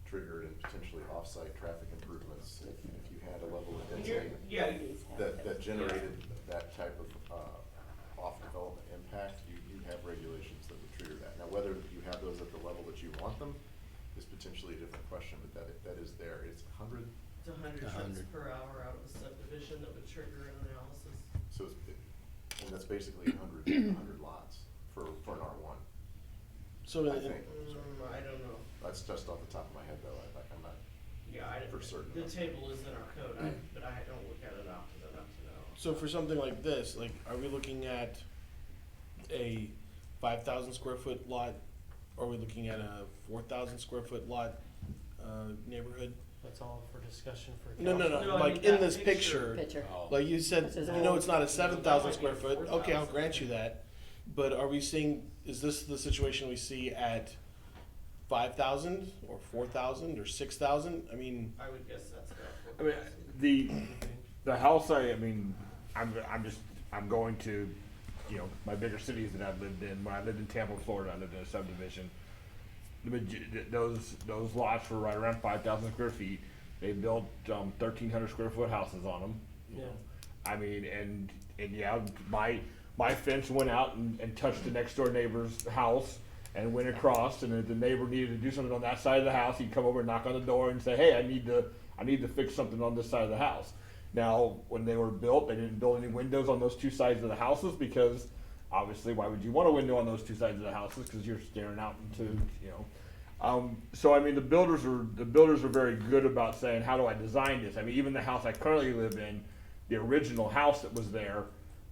triggered and potentially off-site traffic improvements. If you had a level of density
Yeah,
that generated that type of off-development impact, you have regulations that would trigger that. Now, whether you have those at the level that you want them is potentially a different question, but that is there. It's 100.
it's 100 trips per hour out of a subdivision that would trigger an analysis.
So, and that's basically 100 lots for an R1.
so
I think.
I don't know.
That's just off the top of my head, though. I'm not.
Yeah,
For certain.
The table is in our code, but I don't look at it often enough to know.
So for something like this, like, are we looking at a 5,000 square foot lot? Or are we looking at a 4,000 square foot lot, neighborhood?
That's all for discussion for
No,
council.
No, I
like
mean
in
that
this
picture.
picture,
picture.
like you said,
This is
you know,
all-
it's not a 7,000
might
square
be
foot, okay, I'll
4,000.
grant you that. But are we seeing, is this the situation we see at 5,000 or 4,000 or 6,000? I mean,
I would guess that's
I mean, the house I'm going to, you know, my bigger cities that I've lived in. When I lived in Tampa, Florida, I lived in a subdivision. Those lots were right around 5,000 square feet. They built 1,300 square foot houses on them.
Yeah.
I mean, and yeah, my fence went out and touched the next door neighbor's house and went across. And if the neighbor needed to do something on that side of the house, he'd come over and knock on the door and say, "Hey, I need to fix something on this side of the house." Now, when they were built, they didn't build any windows on those two sides of the houses because obviously, why would you want a window on those two sides of the houses? Because you're staring out into, you know. So I mean, the builders are very good about saying, how do I design this? I mean, even the house I currently live in, the original house that was there,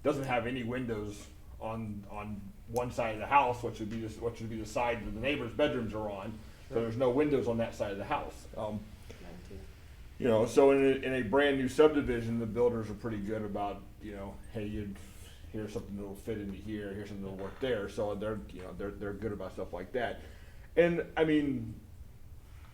doesn't have any windows on one side of the house, which would be the side that the neighbors' bedrooms are on. So there's no windows on that side of the house. You know, so in a brand new subdivision, the builders are pretty good about, you know, hey, here's something that'll fit into here, here's something that'll work there. So they're good about stuff like that. And I mean,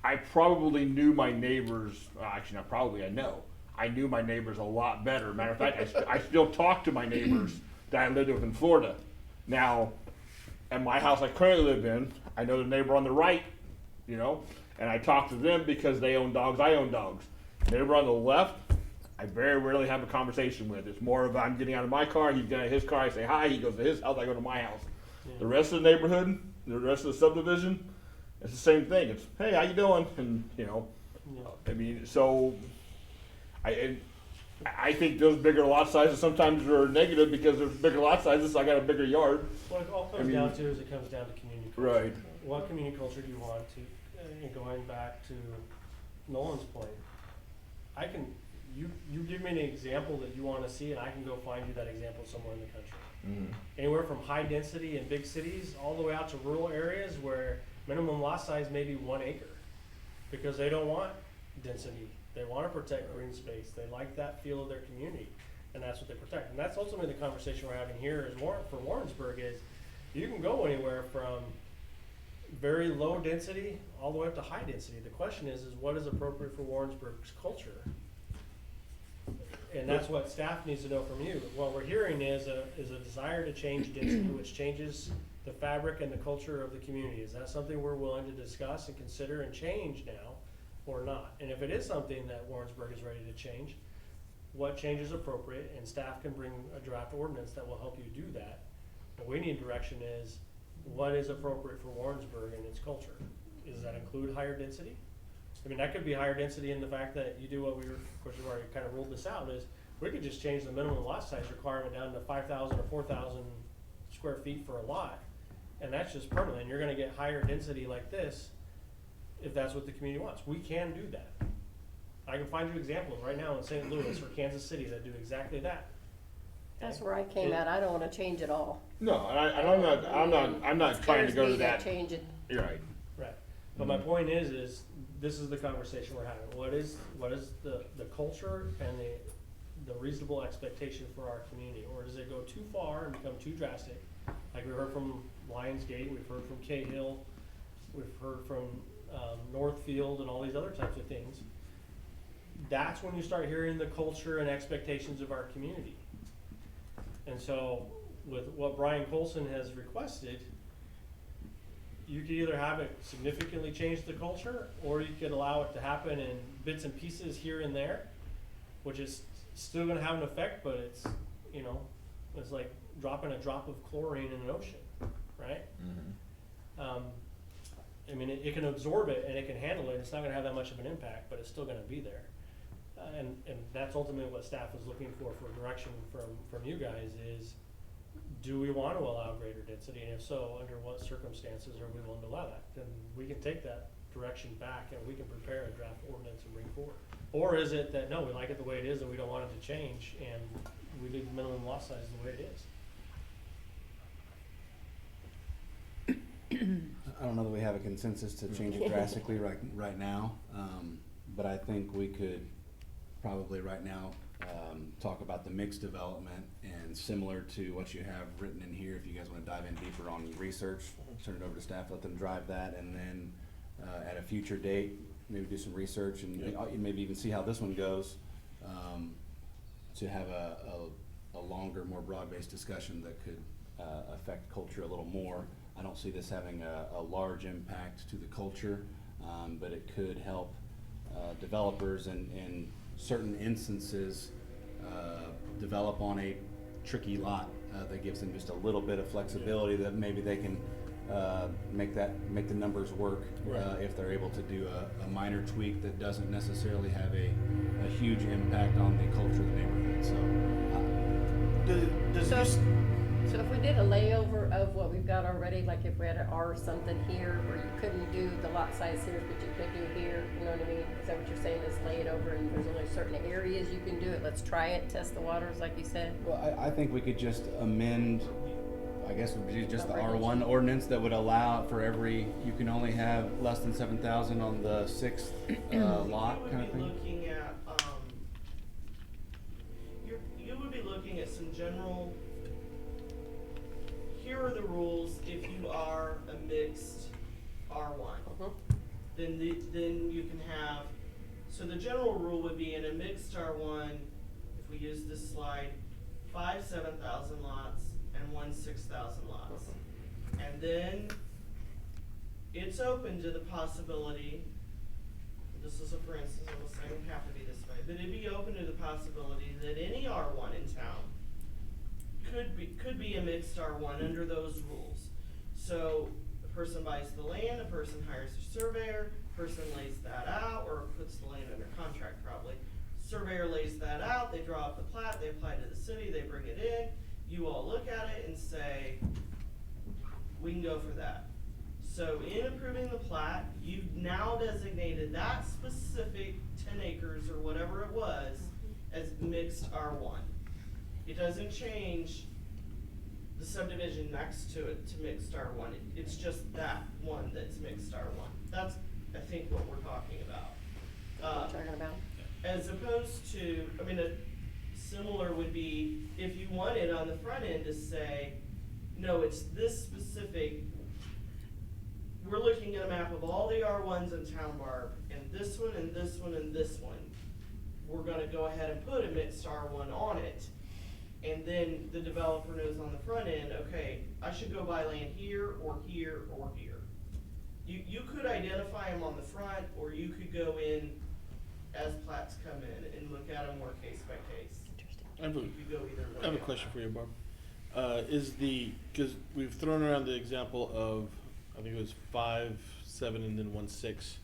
I probably knew my neighbors. Actually, not probably. I knew my neighbors a lot better. Matter of fact, I still talk to my neighbors that I lived with in Florida. Now, at my house I currently live in, I know the neighbor on the right, you know, and I talk to them because they own dogs. I own dogs. Neighbor on the left, I very rarely have a conversation with. It's more of I'm getting out of my car, he's getting out of his car, I say hi, he goes to his house, I go to my house.
Yeah.
The rest of the neighborhood, the rest of the subdivision, it's the same thing. It's, hey, how you doing? And, you know, I mean, so I think those bigger lot sizes sometimes are negative because there's bigger lot sizes, so I got a bigger yard.
What it all comes down to is it comes down to community culture.
Right.
What community culture do you want to, going back to Nolan's point, you give me an example that you want to see and I can go find you that example somewhere in the country.
Mm-hmm.
Anywhere from high density in big cities all the way out to rural areas where minimum lot size may be 1 acre because they don't want density. They want to protect green space. They like that feel of their community, and that's what they protect. And that's ultimately the conversation we're having here is for Warrensburg is you can go anywhere from very low density all the way up to high density. The question is what is appropriate for Warrensburg's culture? And that's what staff needs to know from you. What we're hearing is a desire to change density, which changes the fabric and the culture of the community. Is that something we're willing to discuss and consider and change now or not? And if it is something that Warrensburg is ready to change, what change is appropriate? And staff can bring a draft ordinance that will help you do that. What we need direction is what is appropriate for Warrensburg and its culture. Does that include higher density? I mean, that could be higher density in the fact that you do what we were, of course, we've already kind of ruled this out, is we could just change the minimum lot size requirement down to 5,000 or 4,000 square feet for a lot. And that's just permanent. You're gonna get higher density like this if that's what the community wants. We can do that. I can find you examples right now in St. Louis or Kansas City that do exactly that.
That's where I came at. I don't wanna change it all.
No, I'm not trying to go to that.
Change it.
You're right.
Right. But my point is this is the conversation we're having. What is the culture and the reasonable expectation for our community? Or does it go too far and become too drastic? Like we heard from Lionsgate, we've heard from Cahill, we've heard from Northfield and all these other types of things. That's when you start hearing the culture and expectations of our community. And so with what Brian Colson has requested, you could either have it significantly change the culture, or you could allow it to happen in bits and pieces here and there, which is still gonna have an effect, but it's, you know, it's like dropping a drop of chlorine in an ocean, right?
Mm-hmm.
I mean, it can absorb it and it can handle it. It's not gonna have that much of an impact, but it's still gonna be there. And that's ultimately what staff is looking for direction from you guys is, do we want to allow greater density? And if so, under what circumstances are we willing to allow that? Then we can take that direction back and we can prepare a draft ordinance and bring forward. Or is it that, no, we like it the way it is and we don't want it to change and we leave the minimum lot size the way it is?
I don't know that we have a consensus to change it drastically right now, but I think we could probably right now talk about the mixed development, and similar to what you have written in here, if you guys want to dive in deeper on research, turn it over to staff, let them drive that, and then at a future date, maybe do some research and maybe even see how this one goes, to have a longer, more broad-based discussion that could affect culture a little more. I don't see this having a large impact to the culture, but it could help developers in certain instances develop on a tricky lot that gives them just a little bit of flexibility that maybe they can make the numbers work if they're able to do a minor tweak that doesn't necessarily have a huge impact on the culture of the neighborhood. So
So if we did a layover of what we've got already, like if we had an R something here, where you couldn't do the lot size here, but you could do here, you know what I mean? Is that what you're saying, is lay it over and there's only certain areas you can do it, let's try it, test the waters, like you said?
Well, I think we could just amend, I guess it would be just the R1 ordinance that would allow for every, you can only have less than 7,000 on the sixth lot kind of
You would be
thing.
looking at, you would be looking at some general, here are the rules if you are a mixed R1. Then you can have, so the general rule would be in a mixed R1, if we use this slide, 5 7,000 lots and 1 6,000 lots. And then it's open to the possibility, this is a for instance, I'm not saying it would have to be this way, but it'd be open to the possibility that any R1 in town could be a mixed R1 under those rules. So a person buys the land, a person hires a surveyor, person lays that out, or puts the land under contract probably. Surveyor lays that out, they draw up the plat, they apply to the city, they bring it in, you all look at it and say, we can go for that. So in approving the plat, you've now designated that specific 10 acres or whatever it was as mixed R1. It doesn't change the subdivision next to it to mixed R1. It's just that one that's mixed R1. That's, I think, what we're talking about.
Talking about?
As opposed to, I mean, a similar would be if you wanted on the front end to say, no, it's this specific, we're looking at a map of all the R1s in Town Barb, and this one, and this one, and this one. We're gonna go ahead and put a mixed R1 on it. And then the developer knows on the front end, okay, I should go buy land here, or here, or here. You could identify them on the front, or you could go in as plats come in and look at them more case by case.
I have
You could go either way.
I have a question for you, Barb. Because we've thrown around the example of, I think it was 5, 7, and then 1, 6.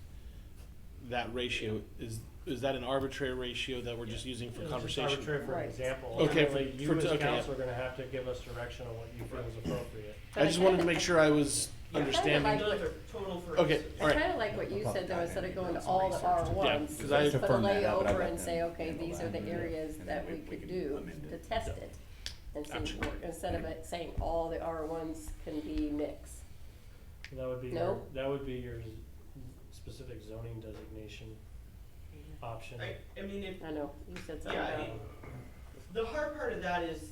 That ratio, is that an arbitrary ratio that we're just using for
It's just
conversation?
arbitrary for
Right.
example.
Okay,
Ultimately,
for-
you
for-
as
okay,
council
yeah.
are gonna have to give us direction on what you feel is appropriate.
I just wanted to make sure I was understanding.
Those are total for
Okay,
instance.
all right.
It's kinda like what you said though, instead of going to all the R1s,
'cause I-
just put a
Confirm that, but I'd
layover
like
and
to
say, okay,
handle
these
that
are the
and do it,
areas
and
that
then
we
we
could
can
do
amend
to
it.
test
Yeah.
it. And see,
Gotcha.
instead of it saying all the R1s can be mixed.
That would be
No?
your specific zoning designation option.
I mean, if,
I know, you said something
yeah,
about.
the hard part of that is,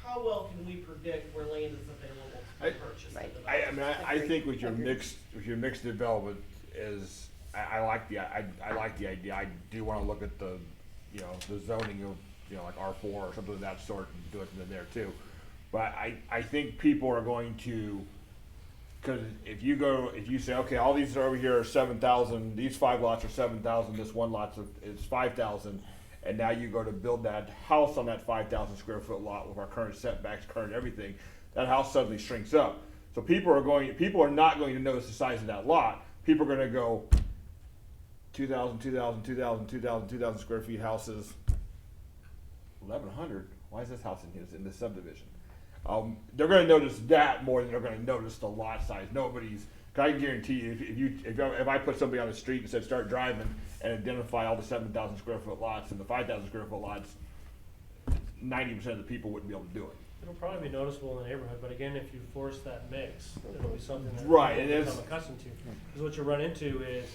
how well can we predict where land is available to be purchased?
Right.
I mean, I
Agreed.
think with your
Agreed.
mixed development is, I like the idea. I do wanna look at the, the zoning of, like R4 or something of that sort and do it in there too. But I think people are going to, cause if you say, okay, all these are over here are 7,000, these 5 lots are 7,000, this one lot is 5,000, and now you go to build that house on that 5,000 square foot lot with our current setbacks, current everything, that house suddenly shrinks up. So people are not going to notice the size of that lot. People are gonna go 2,000, 2,000, 2,000, 2,000, 2,000 square feet houses, 1,100, why is this house in this subdivision? They're gonna notice that more than they're gonna notice the lot size. I can guarantee you, if I put somebody on the street and said, start driving and identify all the 7,000 square foot lots and the 5,000 square foot lots, 90% of the people wouldn't be able to do it.
It'll probably be noticeable in the neighborhood, but again, if you force that mix, it'll be something that
Right,
people
it is.
become accustomed to. Because what you run into is,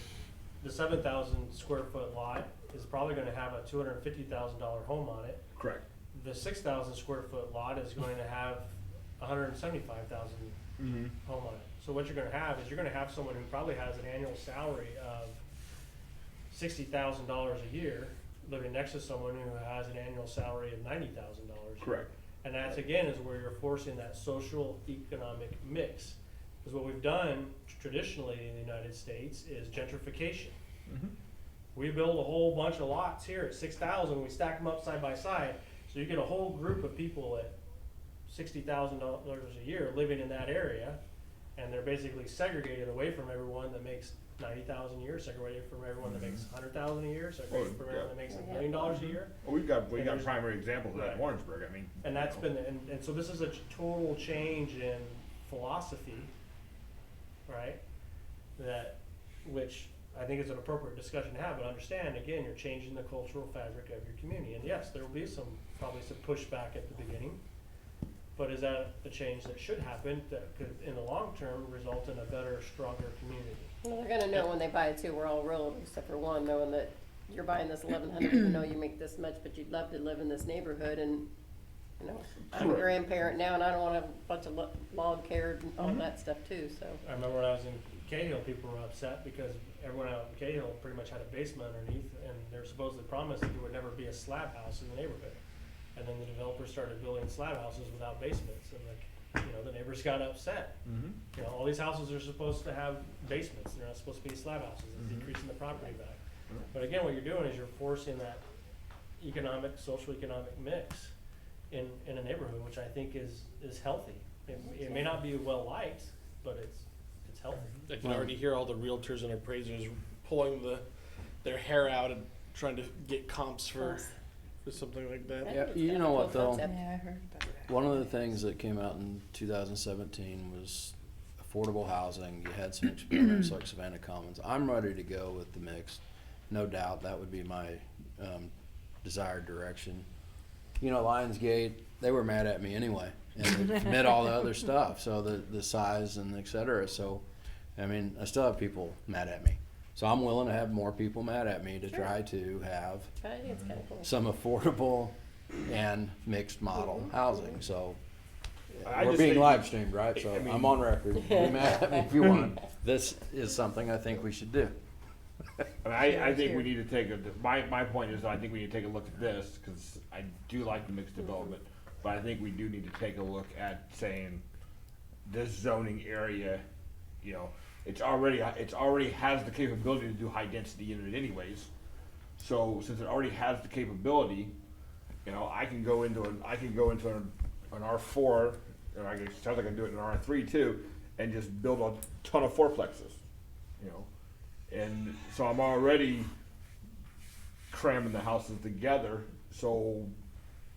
the 7,000 square foot lot is probably gonna have a $250,000 home on it.
Correct.
The 6,000 square foot lot is going to have $175,000 home on it. So what you're gonna have is, you're gonna have someone who probably has an annual salary of $60,000 a year, living next to someone who has an annual salary of $90,000.
Correct.
And that's, again, is where you're forcing that social economic mix. Because what we've done traditionally in the United States is gentrification. We build a whole bunch of lots here at 6,000, we stack them up side by side, so you get a whole group of people at $60,000 a year living in that area, and they're basically segregated away from everyone that makes 90,000 a year, segregated from everyone that makes 100,000 a year, segregated from everyone that makes $1
Yeah.
million a year.
Well, we got
there's-
primary examples of that in
Right.
Warrensburg, I mean.
And that's been, and so this is a total change in philosophy, right? Which I think is an appropriate discussion to have, but understand, again, you're changing the cultural fabric of your community. And yes, there will be probably some pushback at the beginning, but is that a change that should happen that could, in the long term, result in a better, stronger community?
Well, they're gonna know when they buy it too, we're all relatives except for one, knowing that you're buying this 1,100, you know you make this much, but you'd love to live in this neighborhood and, you know, I'm a
Correct.
grandparent now and I don't wanna have a bunch of log care and all that stuff too, so.
I remember when I was in Cahill, people were upset because everyone out in Cahill pretty much had a basement underneath, and they were supposedly promised that there would never be a slab house in the neighborhood. And then the developers started building slab houses without basements, and the neighbors got upset.
Mm-hmm.
You know, all these houses are supposed to have basements, and they're not supposed to be slab houses, it's
Mhm.
decreasing the property value.
Mhm.
But again, what you're doing is you're forcing that social economic mix in a neighborhood, which I think is healthy. It may not be well liked, but it's healthy.
I can already hear all the realtors and appraisers pulling their hair out and trying to get comps for something like that.
Yeah,
It's
you
kind
know
of a
what,
cool
though?
concept.
Yeah, I heard about that.
One of the things that came out in 2017 was affordable housing. You had some experiments like Savannah Commons. I'm ready to go with the mixed. No doubt, that would be my desired direction. You know, Lionsgate, they were mad at me anyway, and they commit all the other stuff, so the size and et cetera. So, I mean, I still have people mad at me. So I'm willing to have more people mad at me to try to have
I think it's kinda cool.
some affordable and mixed model housing. So
I
we're
just
being
think-
live streamed, right? So
I mean-
I'm on record. Be mad at me if you want. This is something I think we should do.
I mean, I think we need to take my point is I think we need to take a look at this, because I do like the mixed development, but I think we do need to take a look at saying this zoning area, you know, it already has the capability to do high density unit anyways. So since it already has the capability, you know, I can go into an R4, or it sounds like I can do it in an R3 too, and just build a ton of fourplexes, you know. And so I'm already cramming the houses together, so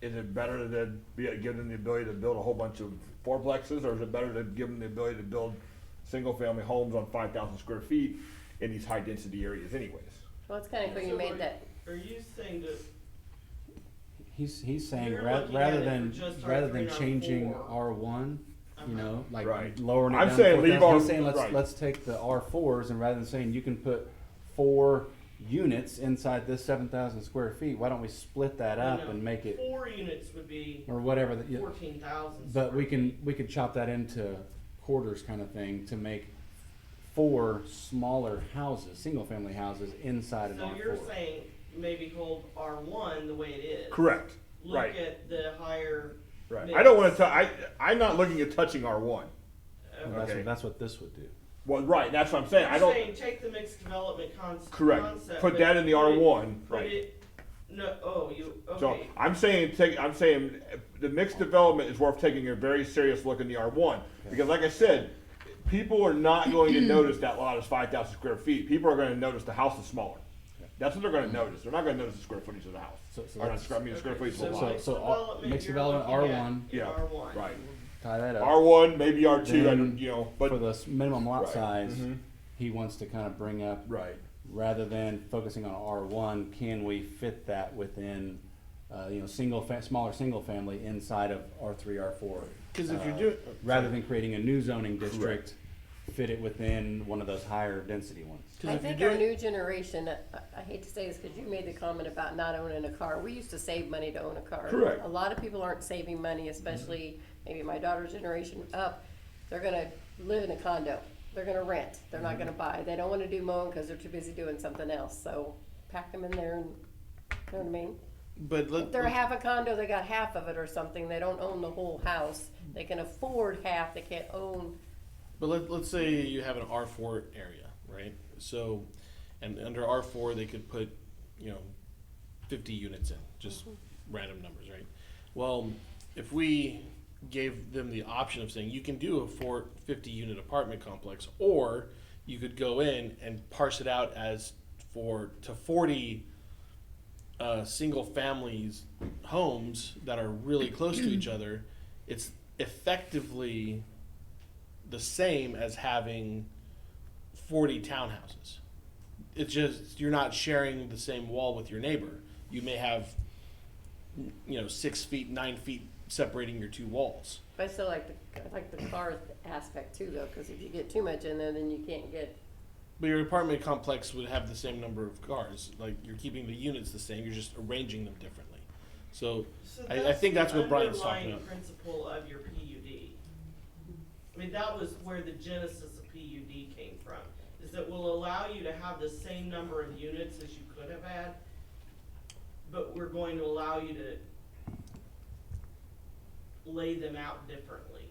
is it better to give them the ability to build a whole bunch of fourplexes, or is it better to give them the ability to build single-family homes on 5,000 square feet in these high-density areas anyways?
Well, it's kinda cool you
So
made that.
Are you saying that
He's saying
You're
rather
looking at it
than
for just
rather
R3
than
and
changing
R4.
R1, you know, like
Right.
lowering it
I'm
down
saying
to
leave
4,000,
R-
he's saying
right.
let's take the R4s, and rather than saying you can put 4 units inside this 7,000 square feet, why don't we split that up and make it,
4 units would be
or whatever,
14,000.
but we could chop that into quarters kind of thing to make 4 smaller houses, single family houses inside an
So
R4.
you're saying maybe hold R1 the way it is.
Correct.
Look
Right.
at the higher.
Right.
mix.
I don't want to. I'm not looking at touching R1.
And
Okay.
that's what this would do.
Well, right. That's what I'm saying. I
You're
don't.
saying take the mixed development
Correct.
concept.
Put
but
that in the
put it-
R1.
put
Right.
it- No, okay.
So I'm saying the mixed development is worth taking a very serious look in the R1, because like I said, people are not going to notice that lot is 5,000 square feet. People are going to notice the house is smaller. That's what they're going to notice. They're not going to notice the square footage of the house.
So
Or not the square footage of the lot.
mixed
you're
development,
looking at
R1.
in
Yeah,
R1.
right.
Tie that up.
R1, maybe R2. I
Then
don't, you know, but
for the minimum lot
Right.
size,
Mhm.
he wants to kind of bring up,
right.
rather than focusing on R1, can we fit that within, smaller single family inside of R3, R4?
Because if you do,
Rather than creating a new zoning district, fit it within one of those higher density ones.
I
if you
think
do
our
it-
new generation, I hate to say this, because you made the comment about not owning a car. We used to save money to own a car.
Correct.
A lot of people aren't saving money, especially maybe my daughter's generation up. They're gonna live in a condo. They're gonna rent. They're not gonna buy. They don't wanna do mowing because they're too busy doing something else. So pack them in there and, you know what I mean?
but
If they're half a condo, they got half of it or something. They don't own the whole house. They can afford half. They can't own.
let's say you have an R4 area, right? So, and under R4 they could put, 50 units in, just random numbers, right? Well, if we gave them the option of saying you can do a 50 unit apartment complex, or you could go in and parse it out as to 40 single families homes that are really close to each other. It's effectively the same as having 40 townhouses. It's just you're not sharing the same wall with your neighbor. You may have 6 feet, 9 feet separating your two walls.
But I still like the car aspect too, though, because if you get too much in there, then you can't get.
But your apartment complex would have the same number of cars. Like, you're keeping the units the same, you're just arranging them differently. So I think that's what Brian's talking about.
The underlying principle of your PUD. I mean, that was where the genesis of PUD came from, is that will allow you to have the same number of units as you could have had, but we're going to allow you to lay them out differently.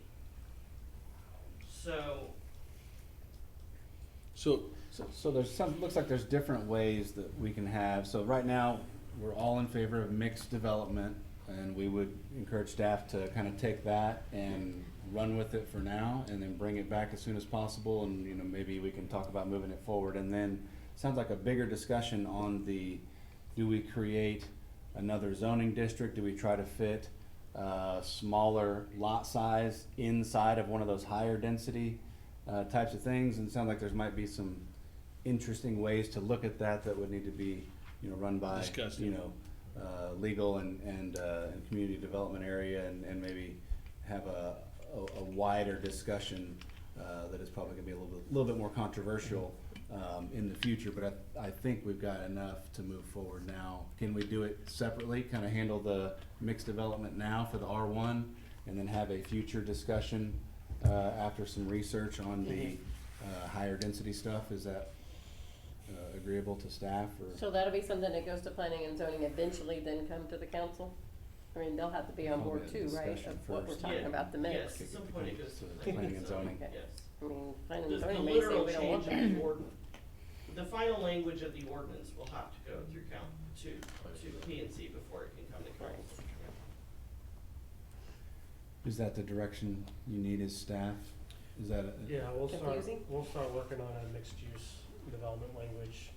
So there's looks like there's different ways that we can have, so right now, we're all in favor of mixed development, and we would encourage staff to kind of take that and run with it for now, and then bring it back as soon as possible, and, maybe we can talk about moving it forward, and then, sounds like a bigger discussion on do we create another zoning district, do we try to fit smaller lot size inside of one of those higher density types of things, and it sounds like there might be some interesting ways to look at that would need to be, run by,
Discussed.
legal and community development area, and maybe have a wider discussion that is probably gonna be a little bit more controversial in the future, but I think we've got enough to move forward now. Can we do it separately, kind of handle the mixed development now for the R1, and then have a future discussion after some research on the higher density stuff? Is that agreeable to staff, or?
So that'll be something that goes to planning and zoning eventually, then come to the council? I mean, they'll have to be on board too, right,
Discussion
of what we're
first.
talking about, the mix?
Yes, at some point it goes to
Planning and zoning.
Okay.
Yes.
I mean, planning
The
and zoning may say
literal
we don't want
change
that.
of the ordinance, the final language of the ordinance will have to go through to P and Z before it can come to council.
Is that the direction you need as staff? Is that
Yeah, we'll
Confusing?
start working on a mixed-use development language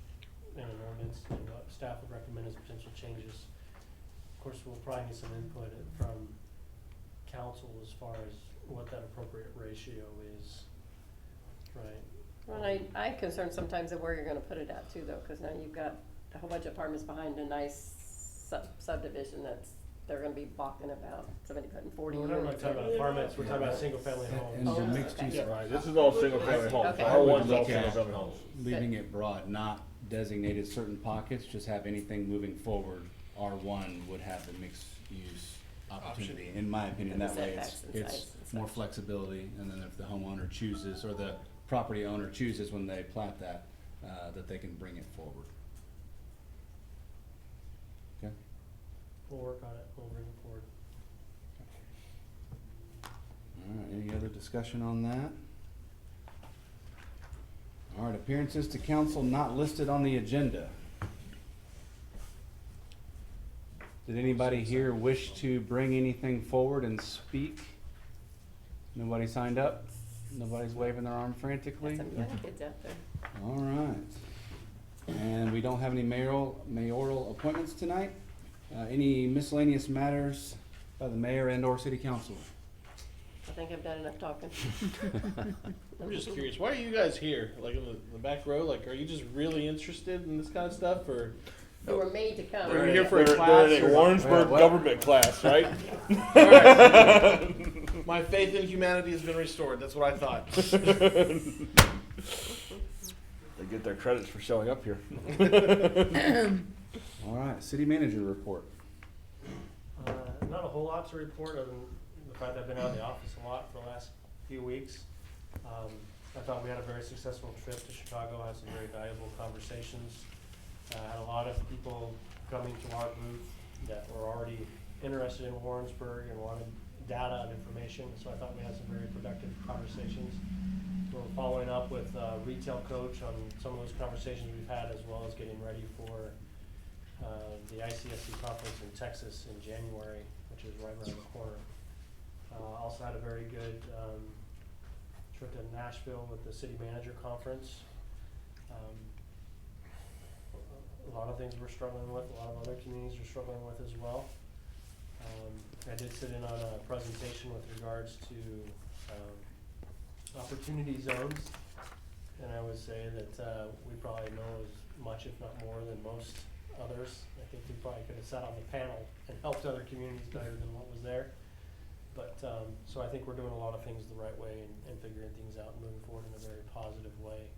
and an ordinance, and what staff would recommend as potential changes. Of course, we'll probably need some input from council as far as what that appropriate ratio is, right?
Well, I'm concerned sometimes of where you're gonna put it at too, though, cause now you've got a whole bunch of apartments behind a nice subdivision they're gonna be balking about, somebody putting 40
We're
units.
not talking about apartments, we're talking about single-family
and
homes.
the
Oh,
mixed
okay.
use?
Yeah, right, this is all single-family homes,
Okay.
R one's all
Look at
single-family homes.
leaving it broad, not designated certain pockets, just have anything moving forward. R1 would have the mixed use opportunity, in my opinion,
And the
that way
setbacks and
it's
size and
more
such.
flexibility, and then if the homeowner chooses, or the property owner chooses when they plat that, that they can bring it forward. Okay?
We'll work on it, we'll bring it forward.
All right, any other discussion on that? All right, appearances to council not listed on the agenda. Did anybody here wish to bring anything forward and speak? Nobody signed up? Nobody's waving their arm frantically?
Got some young kids out there.
All right. And we don't have any mayoral appointments tonight? Any miscellaneous matters by the mayor and or city council?
I think I've done enough talking.
I'm just curious, why are you guys here? Like in the back row? Like, are you just really interested in this kind of stuff, or
You were made to come.
are you here for a
They're
class?
in a
or-
Warrensburg
What?
government class, right?
My faith in humanity has been restored. That's what I thought.
They get their credits for showing up here.
All right, city manager report.
Not a whole lot to report, other than the fact that I've been out of the office a lot for the last few weeks. I thought we had a very successful trip to Chicago, had some very valuable conversations. Had a lot of people coming to our booth that were already interested in Warrensburg and wanted data and information, so I thought we had some very productive conversations. We're following up with Retail Coach on some of those conversations we've had, as well as getting ready for the ICSC conference in Texas in January, which is right around the corner. Also had a very good went to Nashville with the city manager conference. A lot of things we're struggling with, a lot of other communities are struggling with as well. I did sit in on a presentation with regards to opportunity zones, and I would say that we probably know as much, if not more, than most others. I think we probably could have sat on the panel and helped other communities better than what was there. But so I think we're doing a lot of things the right way and figuring things out and moving forward in a very positive way.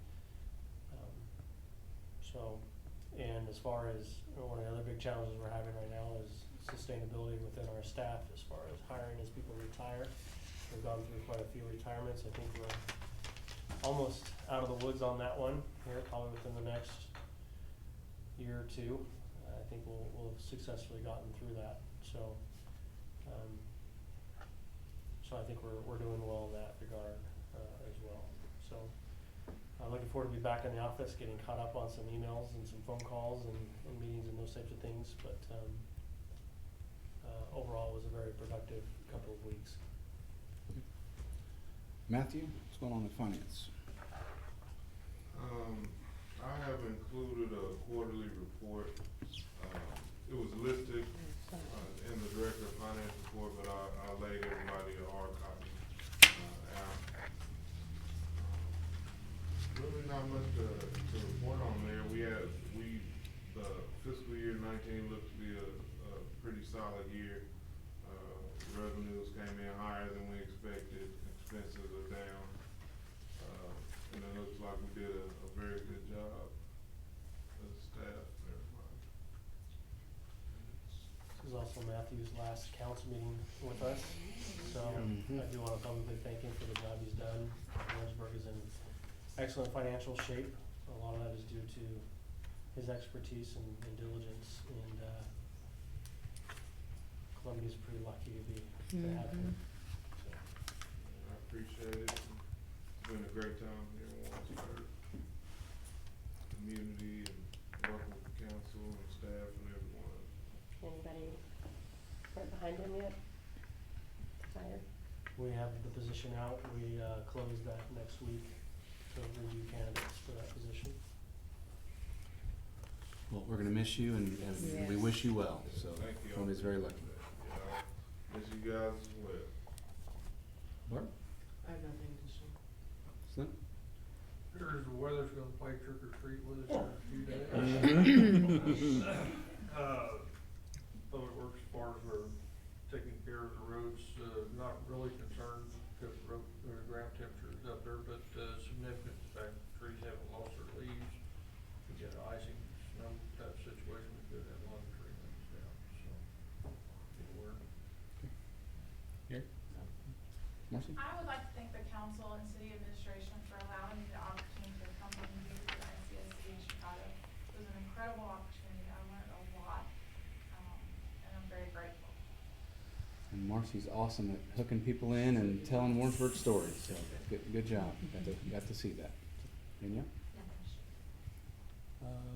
And as far as one of the other big challenges we're having right now is sustainability within our staff as far as hiring as people retire. We've gone through quite a few retirements. I think we're almost out of the woods on that one here, probably within the next year or two. I think we'll have successfully gotten through that. So I think we're doing well in that regard as well. So I'm looking forward to be back in the office, getting caught up on some emails and some phone calls and meetings and those types of things. But overall, it was a very productive couple of weeks.
Matthew, what's going on with finance?
I have included a quarterly report. It was listed in the Director of Finance report, but I laid everybody a hard copy out. Really not much to report on there. The fiscal year 19 looked to be a pretty solid year. Revenues came in higher than we expected. Expenses are down. And it looks like we did a very good job as a staff and everybody.
This is also Matthew's last council meeting with us, so I do want to publicly thank him for the job he's done. Warrensburg is in excellent financial shape. A lot of that is due to his expertise and diligence, and Columbia's pretty lucky to have him. So.
I appreciate it. It's been a great time here in Warrensburg. Community and working with the council and staff and everyone.
Anybody right behind him yet? Hired?
We have the position out. We close that next week to review candidates for that position.
Well, we're gonna miss you and we
Yes.
wish you well, so
Thank you.
Columbia's very lucky.
Yeah, miss you guys as well.
Barb?
I have nothing additional.
Slim?
Here's the weather's gonna play trick or treat with us in a few days. Public Works, as far as we're taking care of the roads, not really concerned because the ground temperature is up there, but significant fact trees haven't lost their leaves. We get icing, snow type situation, we could have a lot of tree limbs down, so be aware.
Here? Marcy?
I would like to thank the council and city administration for allowing me the opportunity to come and do the ICSC in Chicago. It was an incredible opportunity. I learned a lot, and I'm very grateful.
And Marcy's awesome at hooking people in and telling Warrensburg stories, so good job. Got to see that. Danielle?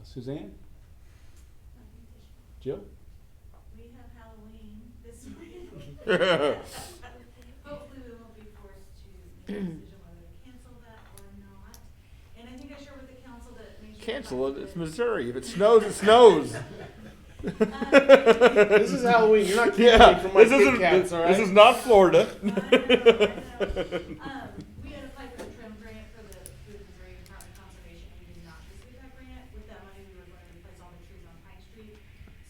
Suzanne? Jill?
We have Halloween this week. Hopefully we won't be forced to make a decision whether to cancel that or not. And I think I shared with the council that make sure.
Cancel it. It's Missouri. If it snows, it snows.
This is Halloween. You're not keeping me from my Kit Kats, all right?
This is not Florida.
I know. We had applied for the trim grant for the Missouri Department of Conservation. We did not receive that grant. With that money, we were going to replace all the trees on Pine Street.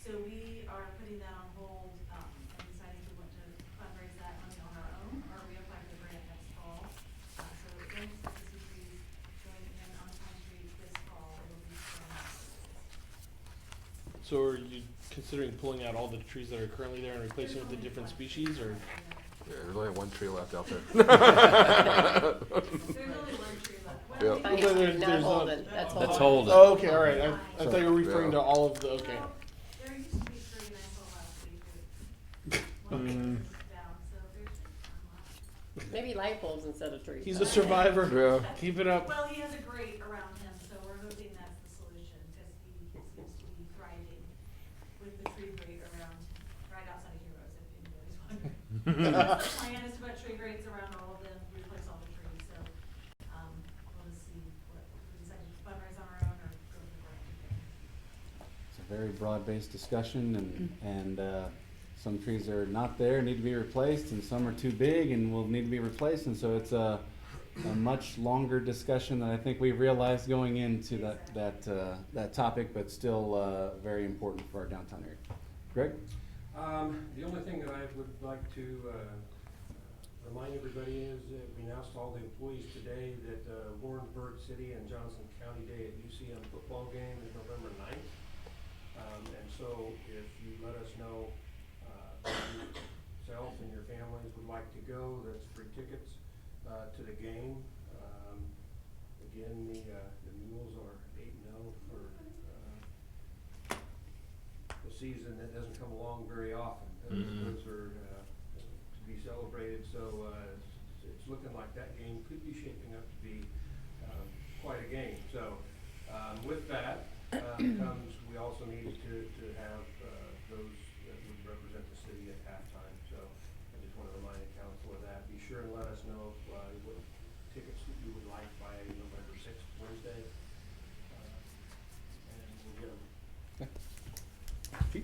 So we are putting that on hold, and deciding if we want to fundraise that money on our own or reapply for the grant next fall. So don't expect to see trees going in on Pine Street this fall. It will be
So are you considering pulling out all the trees that are currently there and replacing with a different species, or?
Yeah, there's only one tree left out there.
There's only one tree left. Well,
Yep.
maybe-
But there's
Not
not-
Holden, that's
That's
Holden.
Holden.
Oh, okay, all right. I thought you were referring to all of the, okay.
Well, there used to be three and I saw last week. One down, so there's a lot.
Maybe light bulbs instead of trees.
He's a survivor.
Yeah.
Keep it up.
Well, he has a grate around him, so we're hoping that's the solution, because he seems to be thriving with the tree grate around, right outside of Heroes, if anybody's wondering. That's the plan, is to put tree grates around all of them, replace all the trees, so
very broad-based discussion, and some trees are not there, need to be replaced, and some are too big and will need to be replaced, and so it's a much longer discussion than I think we realized going into that topic, but still very important for our downtown area. Greg?
The only thing that I would like to remind everybody is that we announced to all the employees today that Warrensburg City and Johnson County Day at UCM football game is November 9th. And so if you let us know yourself and your families would like to go, that's free tickets to the game. Again, the Mules are 8-0 for the season that doesn't come along very often. Those are to be celebrated, so it's looking like that game could be shaping up to be quite a game. So with that comes, we also need to have those that would represent the city at halftime. So I just want to remind the council of that. Be sure and let us know what tickets that you would like by November 6th, Wednesday, and we'll get them.
We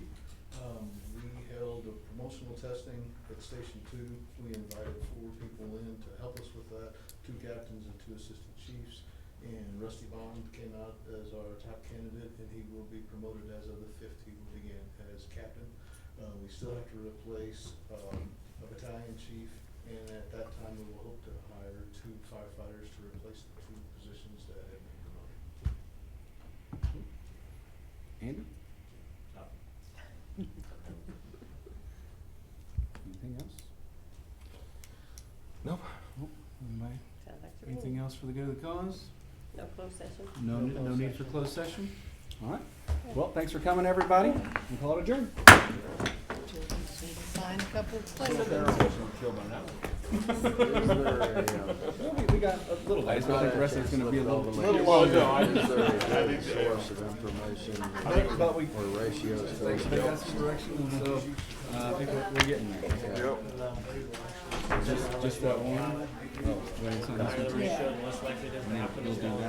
held a promotional testing at Station 2. We invited 4 people in to help us with that, 2 captains and 2 assistant chiefs. And Rusty Bond came out as our top candidate, and he will be promoted as of the 5th. He will begin as captain. We still have to replace a battalion chief, and at that time we will hope to hire 2 firefighters to replace the 2 positions that have been promoted.
Andrew? Anything else?
Nope.
Nope. Anybody?
Sounds like to me.
Anything else for the good of the cause?
No closed session?
No need for closed session? All right. Well, thanks for coming, everybody. We'll call it adjourned.
Sign a couple of places.
We got a little ways, but I think the rest of it's gonna be a little bit later.
Source of information
But we,
or ratios.
they got some direction, and so, I think we're getting there. Just that one? Oh, wait, it's on this one too?
Ratio, less likely to
And then
happen
you'll
as
do
well.
that.